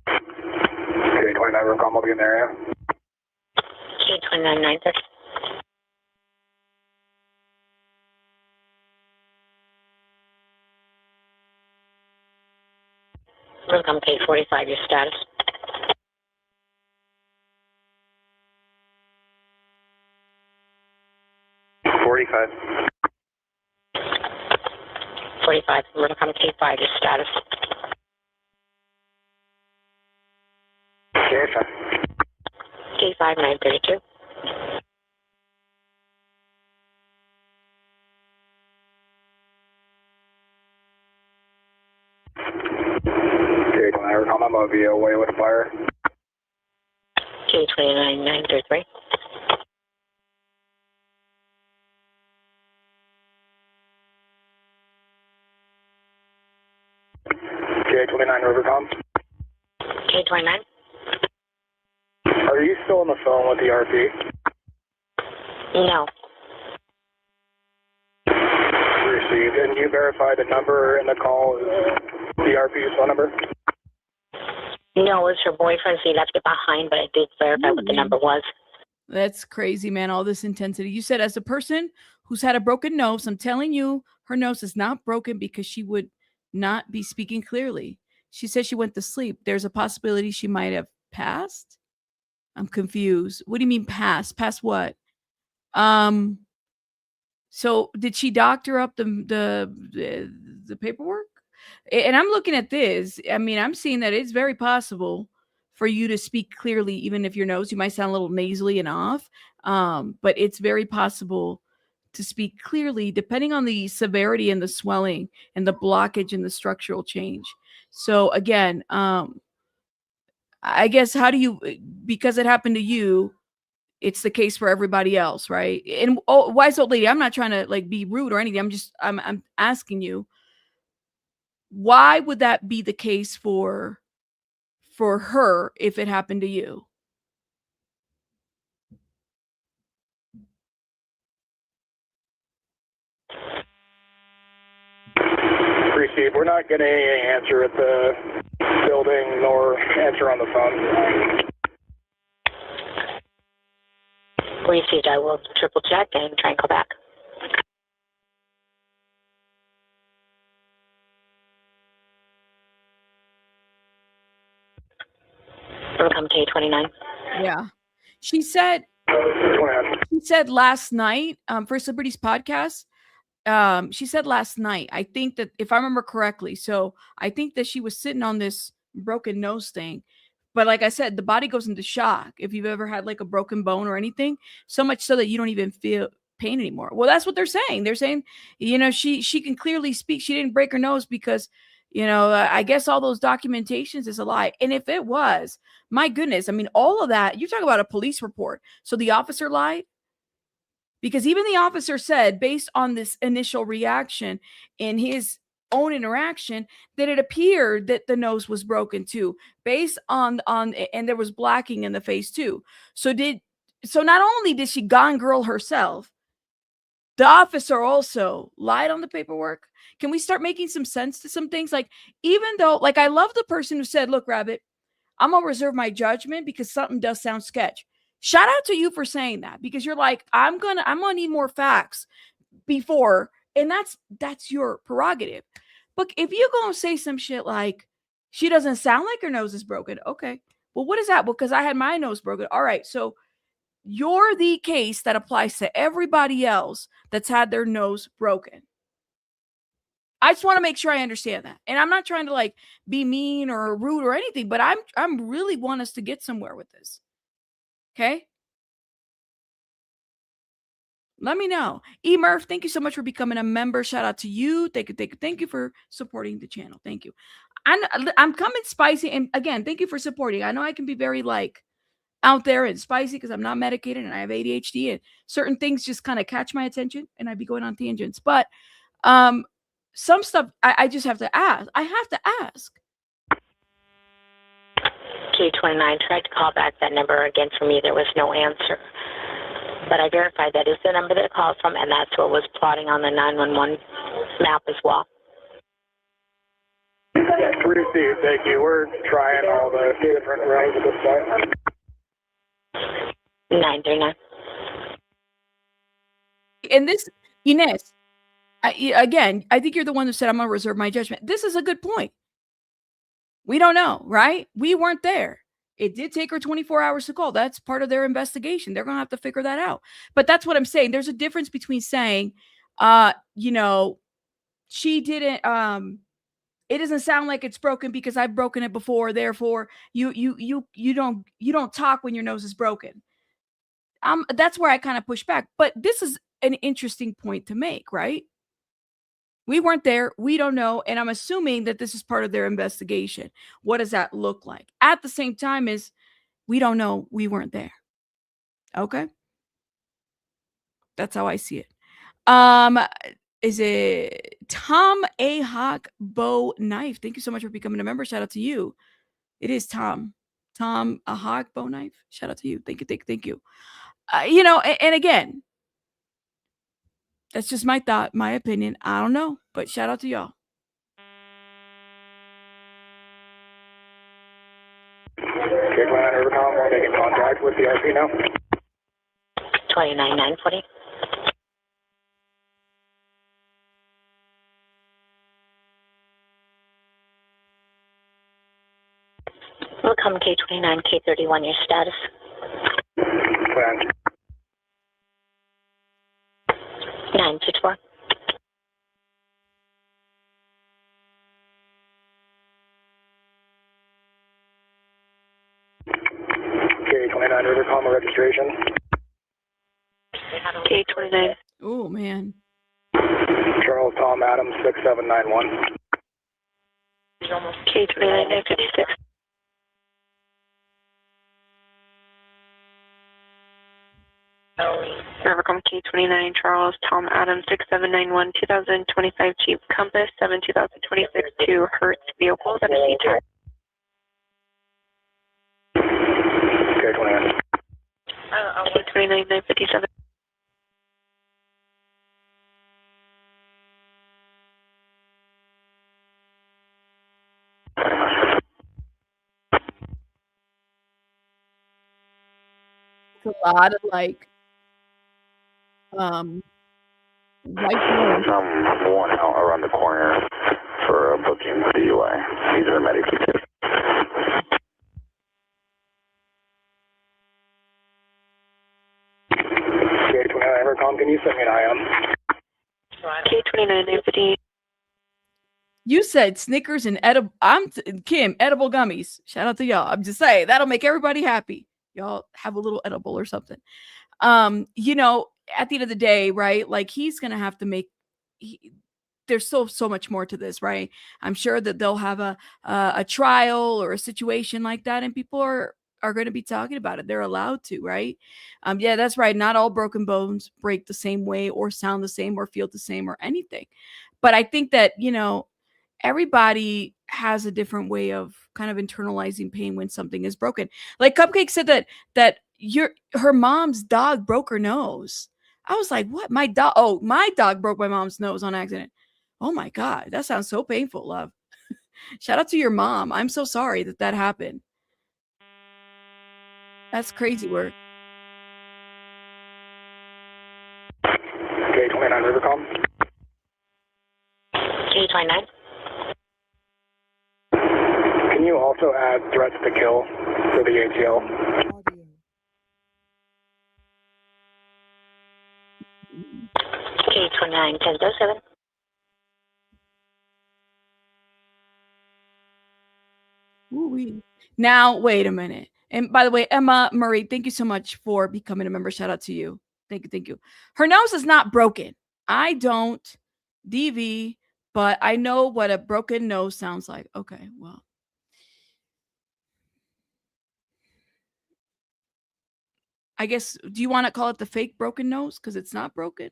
K29 Abercrombie will be in the area. K29, 930. Welcome, K45, your status. K45. 45, welcome, K5, your status. K5. K5, 932. K29 Abercrombie, I'm going to be away with a fire. K29, 933. K29 Rivercom. K29. Are you still on the phone with the RP? No. Received. And you verify the number in the call is the RP's phone number? No, it's her boyfriend, so you have to get behind, but I did verify what the number was. That's crazy, man. All this intensity. You said, as a person who's had a broken nose, I'm telling you, her nose is not broken because she would not be speaking clearly. She said she went to sleep. There's a possibility she might have passed. I'm confused. What do you mean passed? Passed what? So did she doctor up the paperwork? And I'm looking at this. I mean, I'm seeing that it's very possible for you to speak clearly, even if your nose, you might sound a little nasally and off. But it's very possible to speak clearly depending on the severity and the swelling and the blockage and the structural change. So again, I guess, how do you, because it happened to you, it's the case for everybody else, right? And wise old lady, I'm not trying to like be rude or anything. I'm asking you, why would that be the case for her if it happened to you? Received. We're not getting any answer at the building nor answer on the phone. Received. I will triple check and try and call back. Welcome, K29. Yeah. She said last night, for Liberty's podcast, she said last night, I think that if I remember correctly, so I think that she was sitting on this broken nose thing. But like I said, the body goes into shock if you've ever had like a broken bone or anything, so much so that you don't even feel pain anymore. Well, that's what they're saying. They're saying, she can clearly speak. She didn't break her nose because, I guess all those documentations is a lie. And if it was, my goodness, I mean, all of that, you talk about a police report. So the officer lied? Because even the officer said, based on this initial reaction in his own interaction, that it appeared that the nose was broken too, based on and there was blacking in the face too. So not only did she gone girl herself, the officer also lied on the paperwork. Can we start making some sense to some things? Like, even though, like, I love the person who said, look, Rabbit, I'm gonna reserve my judgment because something does sound sketch. Shout out to you for saying that, because you're like, I'm gonna need more facts before, and that's your prerogative. But if you're gonna say some shit like she doesn't sound like her nose is broken, okay, well, what is that? Well, because I had my nose broken. All right, so you're the case that applies to everybody else that's had their nose broken. I just want to make sure I understand that. And I'm not trying to like be mean or rude or anything, but I'm really want us to get somewhere with this. Okay? Let me know. Murph, thank you so much for becoming a member. Shout out to you. Thank you for supporting the channel. Thank you. I'm coming spicy. And again, thank you for supporting. I know I can be very like out there and spicy because I'm not medicated and I have ADHD, and certain things just kind of catch my attention and I'd be going on tangents. But some stuff I just have to ask. I have to ask. K29 tried to call back that number again for me. There was no answer. But I verified that is the number that it called from, and that's what was plotting on the 911 map as well. Yes, received. Thank you. We're trying all the different routes at this point. 939. And this, Inez, again, I think you're the one who said I'm going to reserve my judgment. This is a good point. We don't know, right? We weren't there. It did take her 24 hours to call. That's part of their investigation. They're going to have to figure that out. But that's what I'm saying. There's a difference between saying, she didn't, it doesn't sound like it's broken because I've broken it before. Therefore, you don't talk when your nose is broken. That's where I kind of push back. But this is an interesting point to make, right? We weren't there. We don't know. And I'm assuming that this is part of their investigation. What does that look like? At the same time as we don't know. We weren't there. Okay. That's how I see it. Is it Tom A. Hawk Bow Knife? Thank you so much for becoming a member. Shout out to you. It is Tom A. Hawk Bow Knife. Shout out to you. Thank you. And again, that's just my thought, my opinion. I don't know, but shout out to y'all. Okay, Glenn, Abercrombie, we're making contact with the RP now. 29940. Welcome, K29, K31, your status. Glenn. 924. K29 Rivercom registration. K29. Oh, man. Charles Tom Adams 6791. K29 956. Rivercom K29 Charles Tom Adams 6791 2025 Jeep Compass 7 2026 to Hertz vehicle that is C-type. K29. K29 957. It's a lot of like white noise. One out around the corner for a booking for the UI. These are the medics. K29 Abercrombie, can you send me an IM? K29 958. You said Snickers and edible. Kim, edible gummies. Shout out to y'all. I'm just saying that'll make everybody happy. Y'all have a little edible or something. At the end of the day, right? Like he's gonna have to make. There's so much more to this, right? I'm sure that they'll have a trial or a situation like that, and people are going to be talking about it. They're allowed to, right? Yeah, that's right. Not all broken bones break the same way or sound the same or feel the same or anything. But I think that, everybody has a different way of kind of internalizing pain when something is broken. Like Cupcake said that her mom's dog broke her nose. I was like, what? My dog broke my mom's nose on accident. Oh my God, that sounds so painful, love. Shout out to your mom. I'm so sorry that happened. That's crazy work. K29 Rivercom. K29. Can you also add threats to kill for the ATL? K29 1007. Ooh-wee. Now, wait a minute. And by the way, Emma Murray, thank you so much for becoming a member. Shout out to you. Thank you. Her nose is not broken. I don't DV, but I know what a broken nose sounds like. Okay, well. I guess, do you want to call it the fake broken nose? Because it's not broken.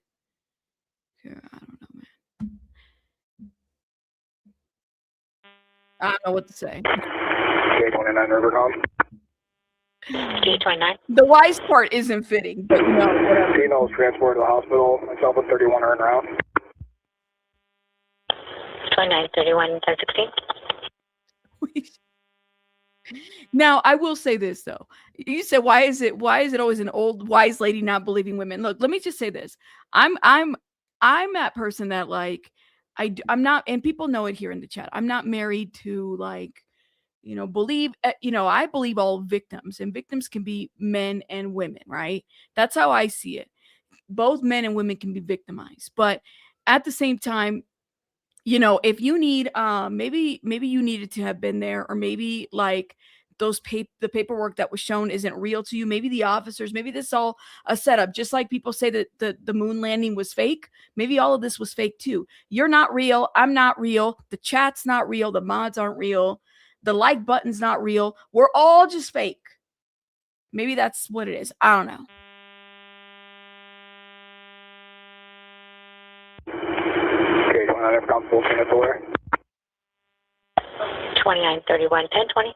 Yeah, I don't know, man. I don't know what to say. K29 J29 Rivercom. J29. The wise part isn't fitting, but no, whatever. Female was transported to the hospital. Myself and 31 are en route. 29, 31, 1016. Now, I will say this though. You said, why is it always an old wise lady not believing women? Look, let me just say this. I'm that person that like I'm not, and people know it here in the chat. I'm not married to like, believe, I believe all victims, and victims can be men and women, right? That's how I see it. Both men and women can be victimized, but at the same time, if you need, maybe you needed to have been there, or maybe like the paperwork that was shown isn't real to you. Maybe the officers, maybe this is all a setup. Just like people say that the moon landing was fake. Maybe all of this was fake too. You're not real. I'm not real. The chat's not real. The mods aren't real. The like button's not real. We're all just fake. Maybe that's what it is. I don't know. Okay, 29 Rivercom, 14 minutes away. 29, 31, 1020.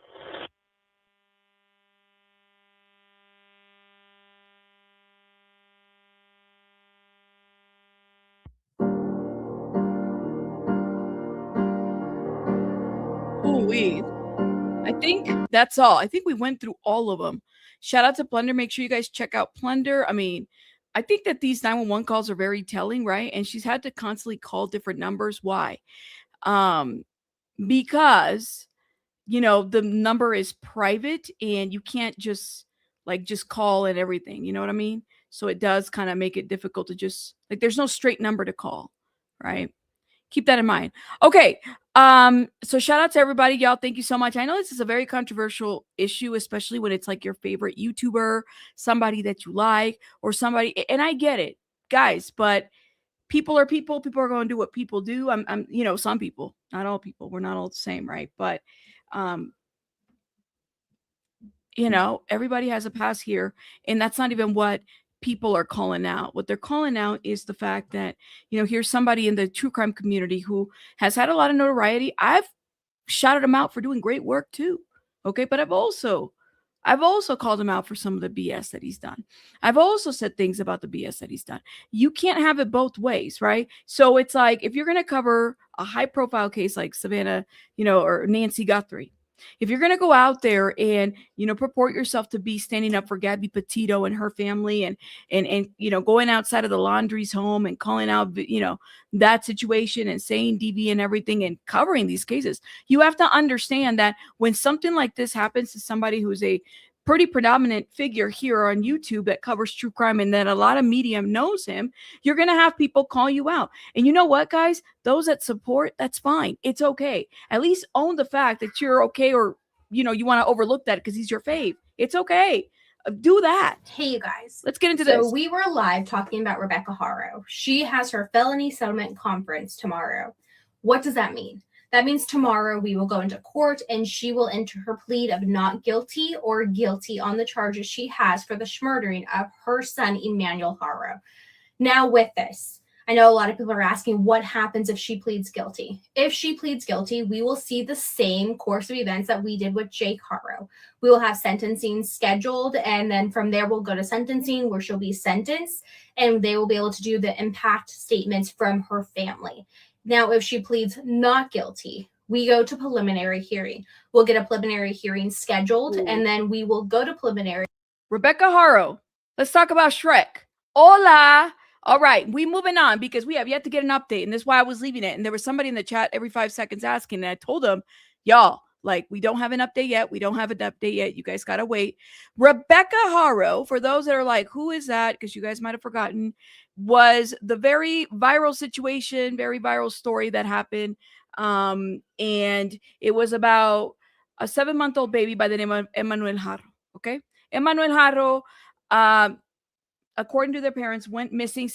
Ooh-wee. I think that's all. I think we went through all of them. Shout out to Plunder. Make sure you guys check out Plunder. I mean, I think that these 911 calls are very telling, right? And she's had to constantly call different numbers. Why? Because, the number is private and you can't just call and everything. You know what I mean? So it does kind of make it difficult to just there's no straight number to call, right? Keep that in mind. Okay. So shout out to everybody, y'all. Thank you so much. I know this is a very controversial issue, especially when it's like your favorite YouTuber, somebody that you like, or somebody, and I get it, guys, but people are people. People are going to do what people do. I'm some people, not all people. We're not all the same, right? But everybody has a past here, and that's not even what people are calling out. What they're calling out is the fact that, here's somebody in the true crime community who has had a lot of notoriety. I've shouted him out for doing great work too. Okay. But I've also called him out for some of the BS that he's done. I've also said things about the BS that he's done. You can't have it both ways, right? So it's like, if you're going to cover a high profile case like Savannah, or Nancy Guthrie, if you're going to go out there and, purport yourself to be standing up for Gabby Petito and her family and going outside of the Laundrie's home and calling out, that situation and saying DV and everything and covering these cases, you have to understand that when something like this happens to somebody who's a pretty predominant figure here on YouTube that covers true crime and that a lot of media knows him, you're going to have people call you out. And you know what, guys? Those that support, that's fine. It's okay. At least own the fact that you're okay, or, you want to overlook that because he's your fave. It's okay. Do that. Hey, you guys. Let's get into this. So we were live talking about Rebecca Haro. She has her felony settlement conference tomorrow. What does that mean? That means tomorrow we will go into court and she will enter her plea of not guilty or guilty on the charges she has for the murdering of her son, Emmanuel Haro. Now with this, I know a lot of people are asking what happens if she pleads guilty. If she pleads guilty, we will see the same course of events that we did with Jake Haro. We will have sentencing scheduled, and then from there we'll go to sentencing where she'll be sentenced, and they will be able to do the impact statements from her family. Now, if she pleads not guilty, we go to preliminary hearing. We'll get a preliminary hearing scheduled, and then we will go to preliminary. Rebecca Haro, let's talk about Shrek. Hola. All right, we moving on because we have yet to get an update, and this is why I was leaving it. And there was somebody in the chat every 5 seconds asking, and I told them, y'all, we don't have an update yet. We don't have an update yet. You guys got to wait. Rebecca Haro, for those that are like, who is that? Because you guys might have forgotten, was the very viral situation, very viral story that happened. And it was about a 7-month-old baby by the name of Emmanuel Haro. Okay. Emmanuel Haro, according to their parents, went missing.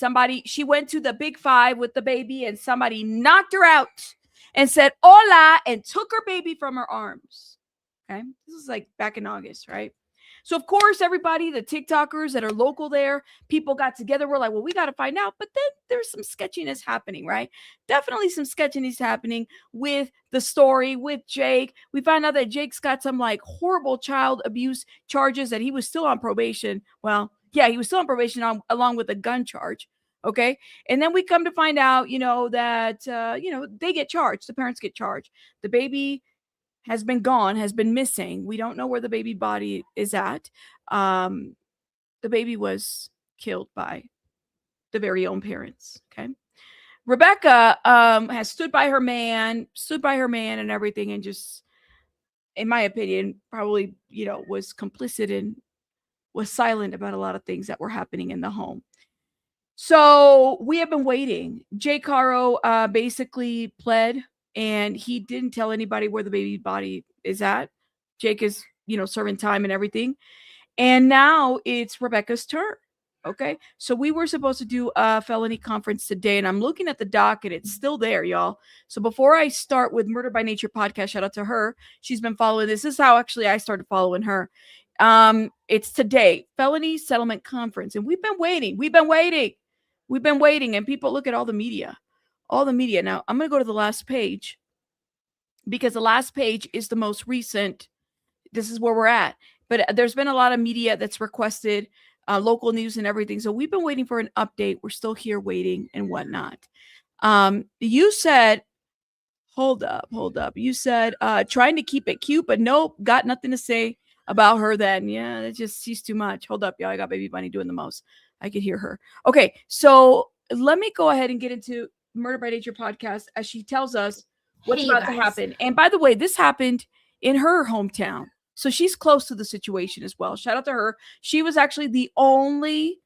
She went to the Big Five with the baby and somebody knocked her out and said, hola, and took her baby from her arms. Okay. This is back in August, right? So of course, everybody, the TikTokers that are local there, people got together. We're like, well, we got to find out. But then there's some sketchiness happening, right? Definitely some sketchiness happening with the story with Jake. We find out that Jake's got some like horrible child abuse charges, that he was still on probation. Well, yeah, he was still on probation along with a gun charge. Okay. And then we come to find out, that, they get charged. The parents get charged. The baby has been gone, has been missing. We don't know where the baby body is at. The baby was killed by the very own parents. Okay. Rebecca has stood by her man and everything, and just, in my opinion, probably, was complicit and was silent about a lot of things that were happening in the home. So we have been waiting. Jake Haro basically pled, and he didn't tell anybody where the baby body is at. Jake is, serving time and everything. And now it's Rebecca's turn. Okay. So we were supposed to do a felony conference today, and I'm looking at the docket. It's still there, y'all. So before I start with Murder by Nature podcast, shout out to her. She's been following this. This is how actually I started following her. It's today, felony settlement conference. And we've been waiting. And people, look at all the media. Now I'm going to go to the last page, because the last page is the most recent. This is where we're at. But there's been a lot of media that's requested local news and everything. So we've been waiting for an update. We're still here waiting and whatnot. You said, hold up. You said trying to keep it cute, but nope, got nothing to say about her then. Yeah, she's too much. Hold up, y'all. I got Baby Bunny doing the most. I could hear her. Okay, so let me go ahead and get into Murder by Nature podcast as she tells us what's about to happen. And by the way, this happened in her hometown. So she's close to the situation as well. Shout out to her. She was actually the only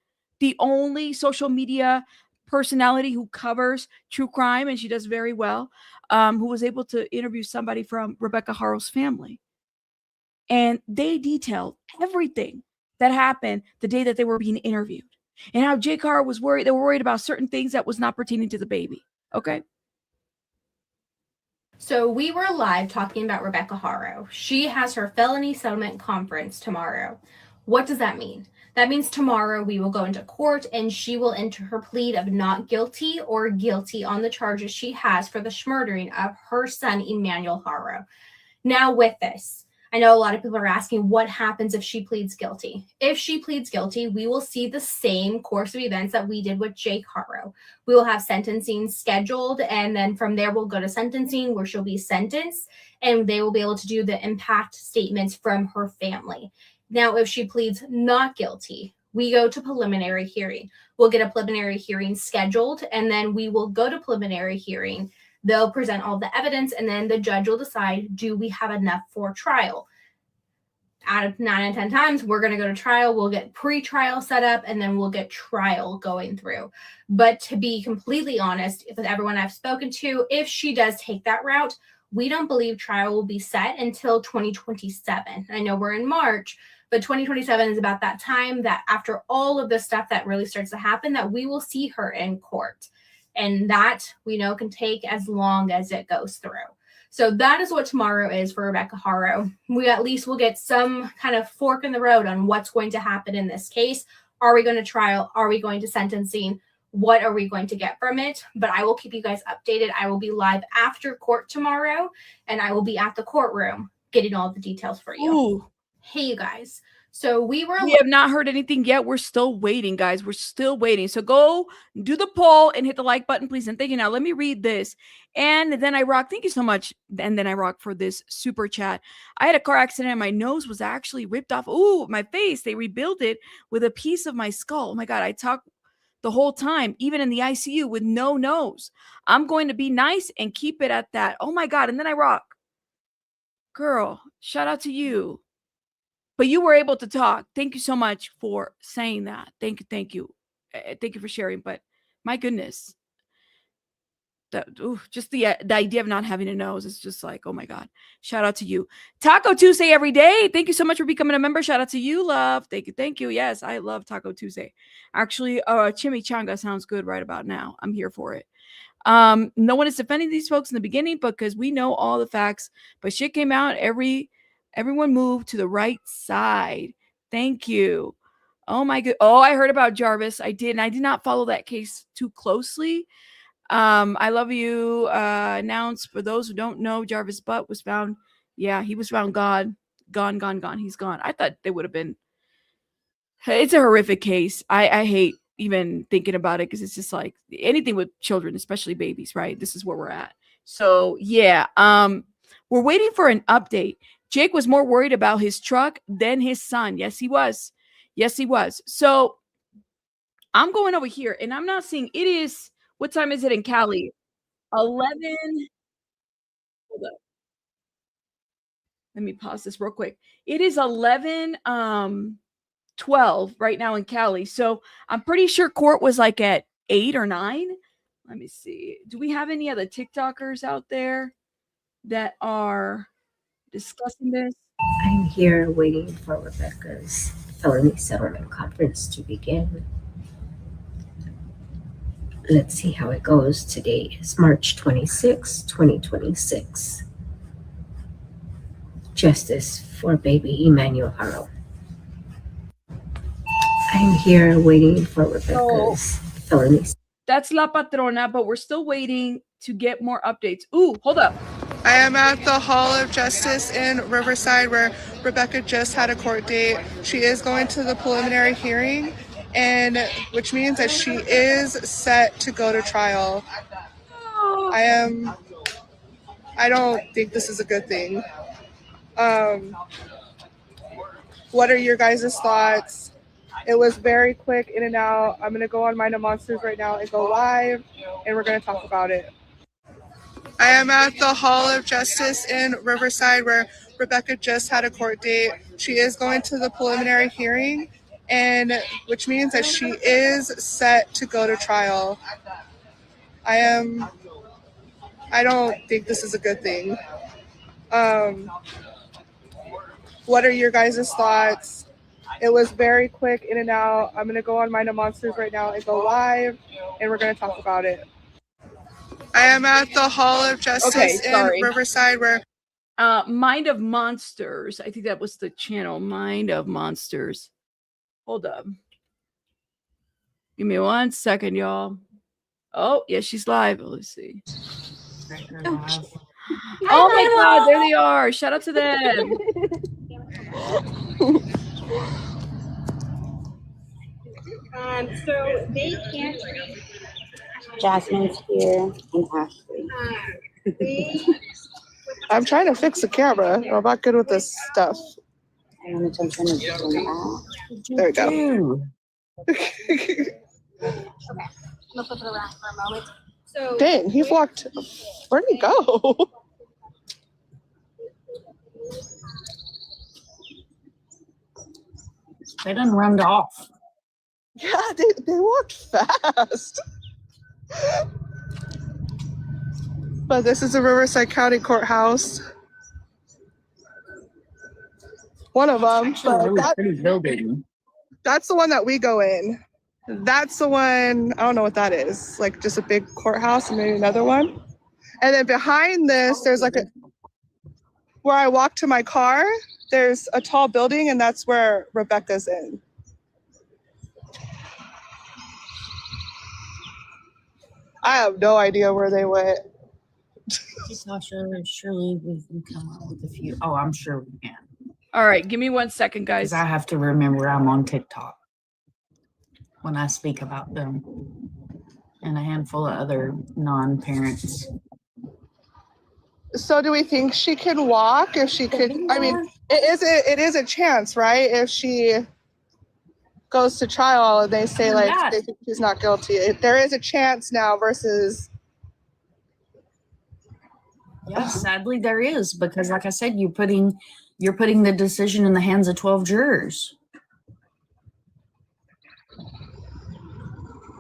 social media personality who covers true crime, and she does very well, who was able to interview somebody from Rebecca Haro's family. And they detailed everything that happened the day that they were being interviewed, and how Jake Haro was worried. They were worried about certain things that was not pertaining to the baby. Okay. So we were live talking about Rebecca Haro. She has her felony settlement conference tomorrow. What does that mean? That means tomorrow we will go into court and she will enter her plea of not guilty or guilty on the charges she has for the murdering of her son, Emmanuel Haro. Now with this, I know a lot of people are asking what happens if she pleads guilty. If she pleads guilty, we will see the same course of events that we did with Jake Haro. We will have sentencing scheduled, and then from there we'll go to sentencing where she'll be sentenced, and they will be able to do the impact statements from her family. Now, if she pleads not guilty, we go to preliminary hearing. We'll get a preliminary hearing scheduled, and then we will go to preliminary hearing. They'll present all the evidence, and then the judge will decide, do we have enough for trial? Out of 9 and 10 times, we're going to go to trial. We'll get pre-trial set up, and then we'll get trial going through. But to be completely honest, with everyone I've spoken to, if she does take that route, we don't believe trial will be set until 2027. I know we're in March, but 2027 is about that time that after all of the stuff that really starts to happen, that we will see her in court. And that we know can take as long as it goes through. So that is what tomorrow is for Rebecca Haro. We at least will get some kind of fork in the road on what's going to happen in this case. Are we going to trial? Are we going to sentencing? What are we going to get from it? But I will keep you guys updated. I will be live after court tomorrow, and I will be at the courtroom getting all the details for you. Ooh. Hey, you guys. So we have not heard anything yet. We're still waiting, guys. We're still waiting. So go do the poll and hit the like button, please. And thank you. Now, let me read this. And then I rock. Thank you so much. And then I rock for this super chat. I had a car accident and my nose was actually ripped off. Ooh, my face. They rebuilt it with a piece of my skull. Oh my God. I talked the whole time, even in the ICU with no nose. I'm going to be nice and keep it at that. Oh my God. And then I rock. Girl, shout out to you. But you were able to talk. Thank you so much for saying that. Thank you. Thank you for sharing. But my goodness, just the idea of not having a nose is just like, oh my God. Shout out to you. Taco Tuesday every day. Thank you so much for becoming a member. Shout out to you, love. Thank you. Thank you. Yes, I love Taco Tuesday. Actually, chimichanga sounds good right about now. I'm here for it. No one is defending these folks in the beginning because we know all the facts. But shit came out. Everyone moved to the right side. Thank you. Oh my god. Oh, I heard about Jarvis. I did, and I did not follow that case too closely. I love you. Announced for those who don't know, Jarvis Butt was found. Yeah, he was found gone. He's gone. I thought they would have been. It's a horrific case. I hate even thinking about it because it's just like anything with children, especially babies, right? This is where we're at. So yeah, we're waiting for an update. Jake was more worried about his truck than his son. Yes, he was. Yes, he was. So I'm going over here and I'm not seeing it is what time is it in Cali? 11. Hold up. Let me pause this real quick. It is 11 12 right now in Cali. So I'm pretty sure court was like at 8 or 9. Let me see. Do we have any other TikTokers out there that are discussing this? I'm here waiting for Rebecca's felony settlement conference to begin. Let's see how it goes. Today is March 26, 2026. Justice for baby Emmanuel Haro. I'm here waiting for Rebecca's felony. That's La Patrona, but we're still waiting to get more updates. Ooh, hold up. I am at the Hall of Justice in Riverside where Rebecca just had a court date. She is going to the preliminary hearing, and which means that she is set to go to trial. I don't think this is a good thing. What are your guys' thoughts? It was very quick, in and out. I'm going to go on Mind of Monsters right now and go live, and we're going to talk about it. I am at the Hall of Justice in Riverside where Rebecca just had a court date. She is going to the preliminary hearing, and which means that she is set to go to trial. I don't think this is a good thing. What are your guys' thoughts? It was very quick, in and out. I'm going to go on Mind of Monsters right now and go live, and we're going to talk about it. I am at the Hall of Justice in Riverside where... Mind of Monsters. I think that was the channel. Mind of Monsters. Hold up. Give me 1 second, y'all. Oh, yeah, she's live. Let's see. Oh my God, there they are. Shout out to them. So they can't. Jasmine's here and Ashley. I'm trying to fix the camera. I'm not good with this stuff. I want to jump in and there we go. Okay, I'm gonna flip it around for a moment. So dang, he walked. Where'd he go? They done run off. Yeah, they walked fast. But this is the Riverside County Courthouse. One of them. That's the one that we go in. That's the one, I don't know what that is. Like just a big courthouse and maybe another one. And then behind this, there's like where I walk to my car, there's a tall building and that's where Rebecca's in. I have no idea where they went. Sasha, surely we can come up with a few. Oh, I'm sure we can. All right, give me 1 second, guys. I have to remember I'm on TikTok when I speak about them and a handful of other non-parents. So do we think she can walk? If she could, I mean, it is a chance, right? If she goes to trial and they say like they think she's not guilty, there is a chance now versus. Yes, sadly there is, because like I said, you're putting the decision in the hands of 12 jurors.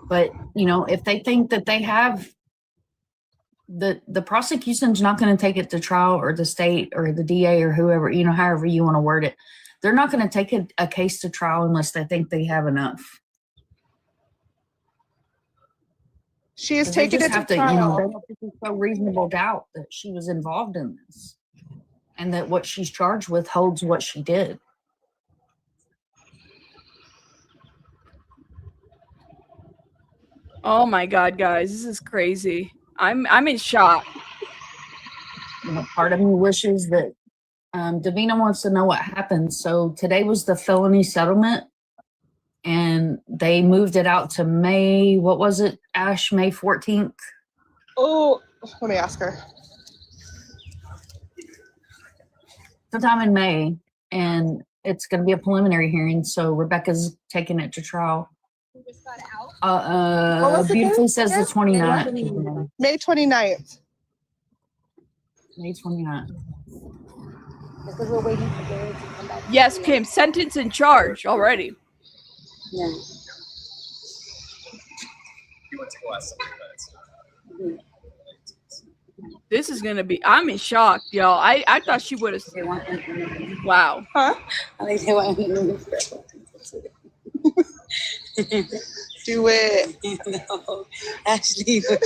But you know, if they think that they have the prosecution's not going to take it to trial, or the state or the DA or whoever, you know, however you want to word it, they're not going to take a case to trial unless they think they have enough. She is taking it to trial. You know, they have to show reasonable doubt that she was involved in this, and that what she's charged with holds what she did. Oh my God, guys, this is crazy. I'm in shock. Part of me wishes that Davina wants to know what happened. So today was the felony settlement, and they moved it out to May. What was it, Ash? May 14th. Oh, let me ask her. Sometime in May, and it's going to be a preliminary hearing. So Rebecca's taking it to trial. Beautifully says the 29th. May 29th. May 29th. Because we're waiting for Gary to come back. Yes, Kim, sentence and charge already. Yeah. This is gonna be. I'm in shock, y'all. I thought she would have. Wow. Huh? I think they want Do it. No, Ashley will.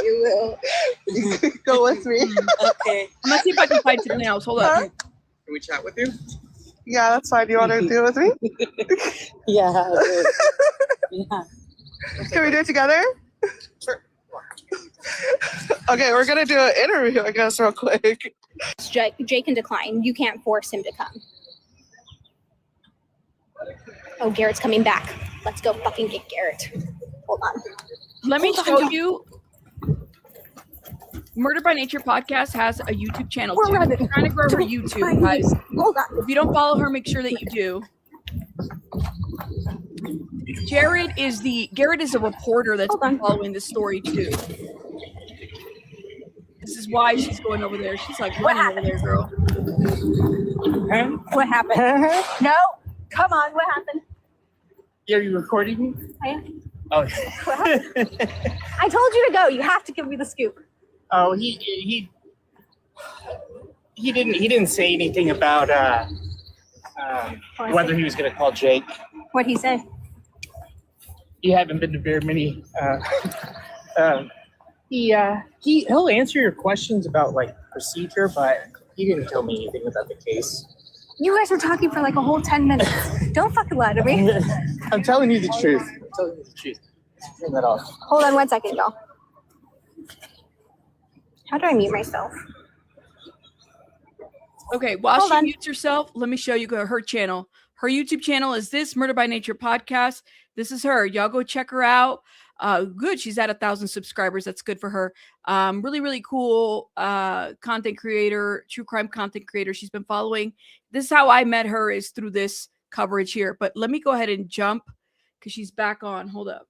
You will. Go with me. Okay. I'm gonna see if I can find something else. Hold up. Huh? Can we chat with you? Yeah, that's fine. Do you want to do it with me? Yeah. I'll do it. Yeah. Can we do it together? Sure. Okay, we're gonna do an interview, I guess, real quick. Jake can decline. You can't force him to come. Oh, Garrett's coming back. Let's go fucking get Garrett. Hold on. Let me show you. Murder by Nature podcast has a YouTube channel too. We're trying to grow her YouTube, guys. Hold on. If you don't follow her, make sure that you do. Garrett is a reporter that's been following the story too. This is why she's going over there. She's like running over there, girl. What happened? No. Come on. What happened? Are you recording me? I am. Oh. What happened? I told you to go. You have to give me the scoop. Oh, he didn't say anything about whether he was going to call Jake. What'd he say? You haven't been to very many. He'll answer your questions about like procedure, but he didn't tell me anything about the case. You guys were talking for like a whole 10 minutes. Don't fucking lie to me. I'm telling you the truth. Turn that off. Hold on 1 second, y'all. How do I mute myself? Okay, while she mutes herself, let me show you her channel. Her YouTube channel is this Murder by Nature podcast. This is her. Y'all go check her out. Good. She's at 1,000 subscribers. That's good for her. Really, really cool content creator, true crime content creator. She's been following. This is how I met her, is through this coverage here. But let me go ahead and jump because she's back on. Hold up.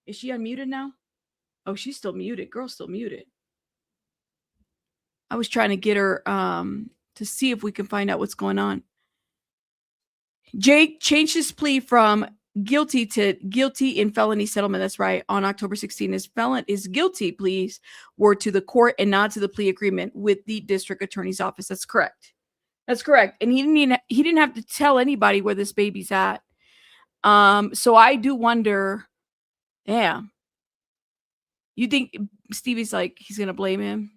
Is she unmuted now? Oh, she's still muted. Girl's still muted. I was trying to get her to see if we can find out what's going on. Jake changed his plea from guilty to guilty in felony settlement. That's right. On October 16th, his guilty pleas were to the court and not to the plea agreement with the district attorney's office. That's correct. That's correct. And he didn't have to tell anybody where this baby's at. So I do wonder, yeah. You think Stevie's like, he's going to blame him?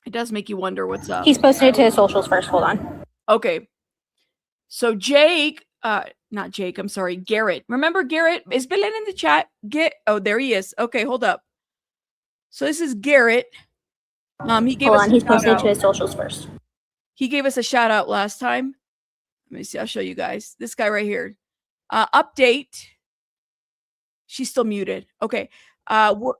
It does make you wonder what's up. He's posted it to his socials first. Hold on. Okay. So Jake, not Jake, I'm sorry, Garrett. Remember Garrett? Is Belen in the chat? Oh, there he is. Okay, hold up. So this is Garrett. He gave us he's posted it to his socials first. He gave us a shout out last time. Let me see. I'll show you guys. This guy right here. Update. She's still muted. Okay. Hold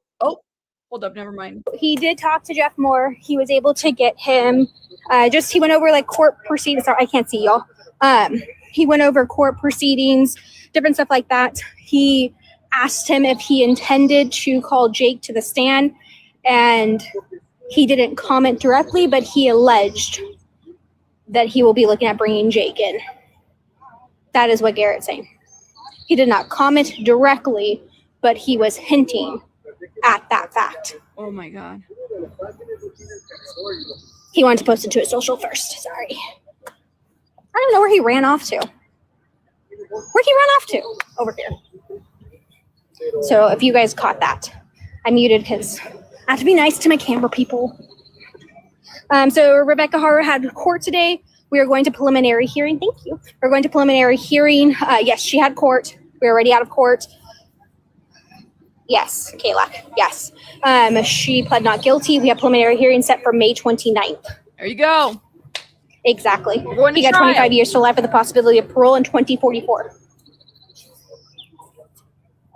up. Never mind. He did talk to Jeff Moore. He was able to get him. He went over like court proceedings. Sorry, I can't see y'all. He went over court proceedings, different stuff like that. He asked him if he intended to call Jake to the stand, and he didn't comment directly, but he alleged that he will be looking at bringing Jake in. That is what Garrett's saying. He did not comment directly, but he was hinting at that fact. Oh my God. He wanted to post it to his social first. Sorry. I don't even know where he ran off to. Where'd he run off to? Over here. So if you guys caught that, I muted because I have to be nice to my camera people. So Rebecca Haro had court today. We are going to preliminary hearing. Thank you. We're going to preliminary hearing. Yes, she had court. We're already out of court. Yes, Kayla. Yes. She pled not guilty. We have preliminary hearing set for May 29th. There you go. Exactly. Going to He got trial. 25 years to life with the possibility of parole in 2044.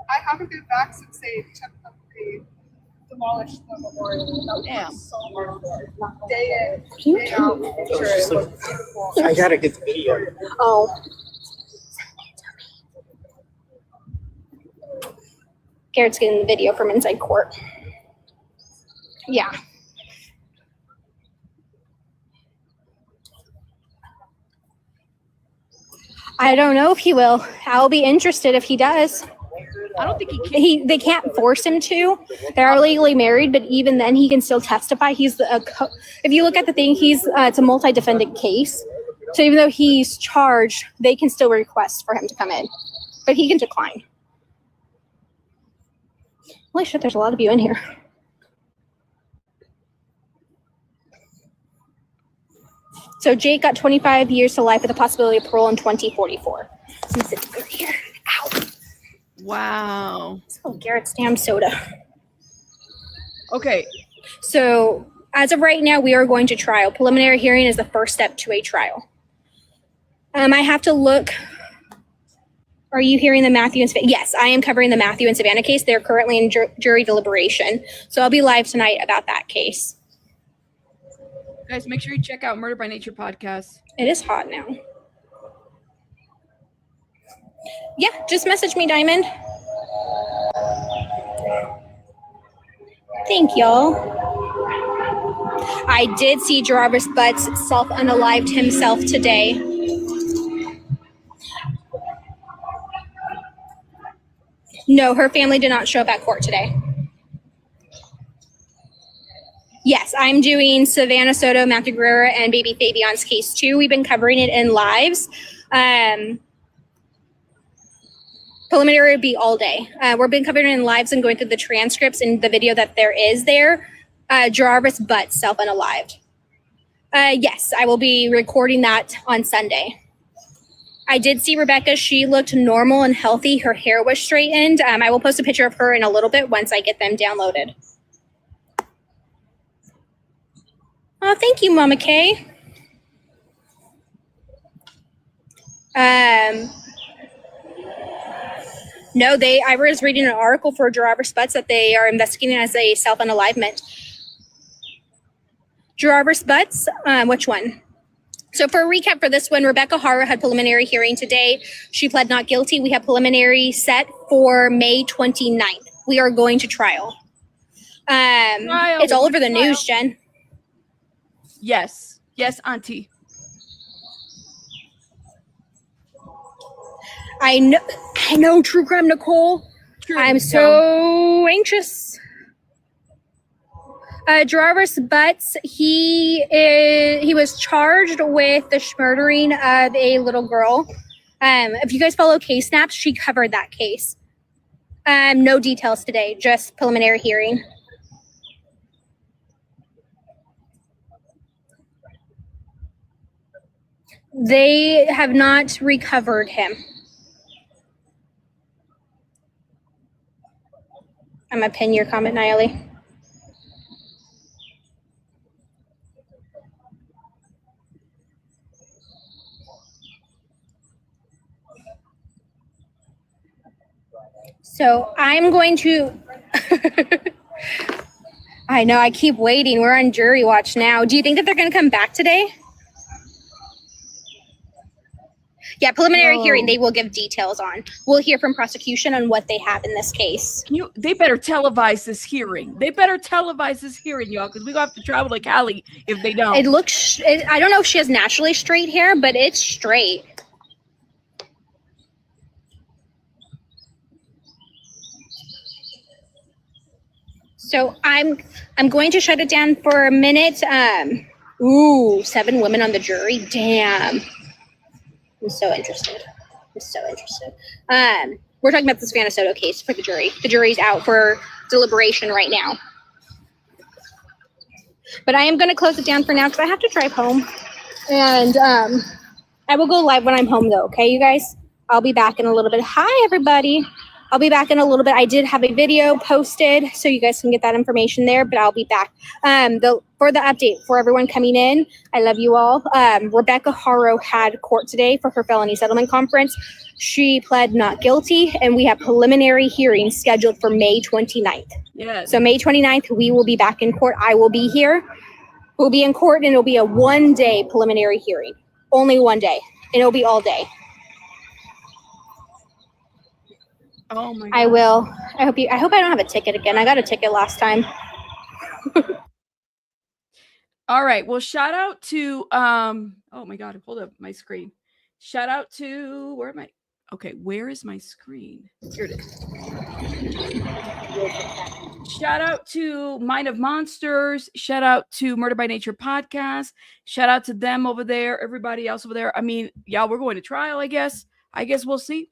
I haven't been back since they demolished the memorial. Damn. So hard for it. Day in, day out. I gotta get the video. Oh. Garrett's getting the video from inside court. Yeah. I don't know if he will. I'll be interested if he does. I don't think he can. They can't force him to. They're legally married, but even then, he can still testify. If you look at the thing, it's a multi-defendant case. So even though he's charged, they can still request for him to come in, but he can decline. Holy shit! There's a lot of you in here. So Jake got 25 years to life with a possibility of parole in 2044. I'm gonna sit over here. Ow. Wow. Oh, Garrett's damn soda. Okay. So as of right now, we are going to trial. Preliminary hearing is the first step to a trial. I have to look. Are you hearing the Matthew and Savannah? Yes, I am covering the Matthew and Savannah case. They're currently in jury deliberation. So I'll be live tonight about that case. Guys, make sure you check out Murder by Nature podcast. It is hot now. Yeah, just message me, Diamond. Thank y'all. I did see Jarvis Butts self-unalived himself today. No, her family did not show up at court today. Yes, I'm doing Savannah Soto, Matthew Guerrera, and baby Fabion's case too. We've been covering it in lives. Preliminary would be all day. We've been covering it in lives and going through the transcripts and the video that there is there. Jarvis Butts self-unalived. Yes, I will be recording that on Sunday. I did see Rebecca. She looked normal and healthy. Her hair was straightened. I will post a picture of her in a little bit once I get them downloaded. Oh, thank you, Mama Kay. No, I was reading an article for Jarvis Butts that they are investigating as a self-unalivement. Jarvis Butts, which one? So for a recap for this one, Rebecca Haro had preliminary hearing today. She pled not guilty. We have preliminary set for May 29th. We are going to trial. It's all over the news, Jen. Yes. Yes, Auntie. I know, True Crime Nicole. I'm so anxious. Jarvis Butts, he was charged with the murdering of a little girl. If you guys follow Case Snaps, she covered that case. No details today, just preliminary hearing. They have not recovered him. I'm gonna pin your comment, Nayeli. So I'm going to, I know, I keep waiting. We're on jury watch now. Do you think that they're going to come back today? Yeah, preliminary hearing, they will give details on. We'll hear from prosecution on what they have in this case. They better televise this hearing. They better televise this hearing, y'all, because we're going to have to travel to Cali if they don't. It looks, I don't know if she has naturally straight hair, but it's straight. So I'm going to shut it down for a minute. 7 women on the jury. Damn. I'm so interested. We're talking about the Savannah Soto case for the jury. The jury's out for deliberation right now. But I am going to close it down for now because I have to drive home. And I will go live when I'm home, though. Okay, you guys? I'll be back in a little bit. Hi, everybody. I'll be back in a little bit. I did have a video posted, so you guys can get that information there, but I'll be back. For the update, for everyone coming in, I love you all. Rebecca Haro had court today for her felony settlement conference. She pled not guilty, and we have preliminary hearings scheduled for May 29th. Yes. So May 29th, we will be back in court. I will be here. We'll be in court, and it'll be a one-day preliminary hearing. Only one day, and it'll be all day. Oh my God. I will. I hope I don't have a ticket again. I got a ticket last time. All right. Well, shout out to oh my God, hold up my screen. Shout out to where am I? Okay, where is my screen? Here it is. Shout out to Mind of Monsters. Shout out to Murder by Nature podcast. Shout out to them over there, everybody else over there. I mean, y'all, we're going to trial, I guess. I guess we'll see.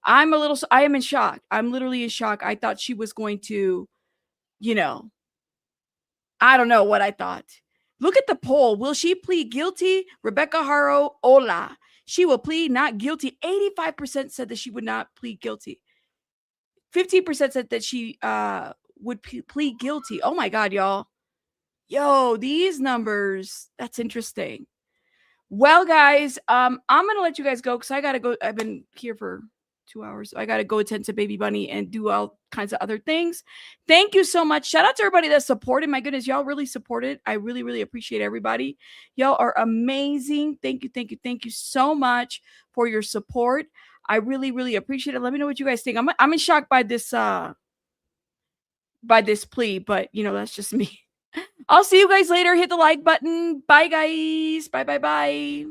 I am in shock. I'm literally in shock. I thought she was going to, I don't know what I thought. Look at the poll. Will she plead guilty? Rebecca Haro, hola. She will plead not guilty. 85% said that she would not plead guilty. 15% said that she would plead guilty. Oh my God, y'all. Yo, these numbers, that's interesting. Well, guys, I'm going to let you guys go because I got to go. I've been here for 2 hours. So I got to go attend to Baby Bunny and do all kinds of other things. Thank you so much. Shout out to everybody that supported. My goodness, y'all really supported. I really, really appreciate everybody. Y'all are amazing. Thank you. Thank you. Thank you so much for your support. I really, really appreciate it. Let me know what you guys think. I'm in shock by this plea, but that's just me. I'll see you guys later. Hit the like button. Bye, guys. Bye, bye, bye.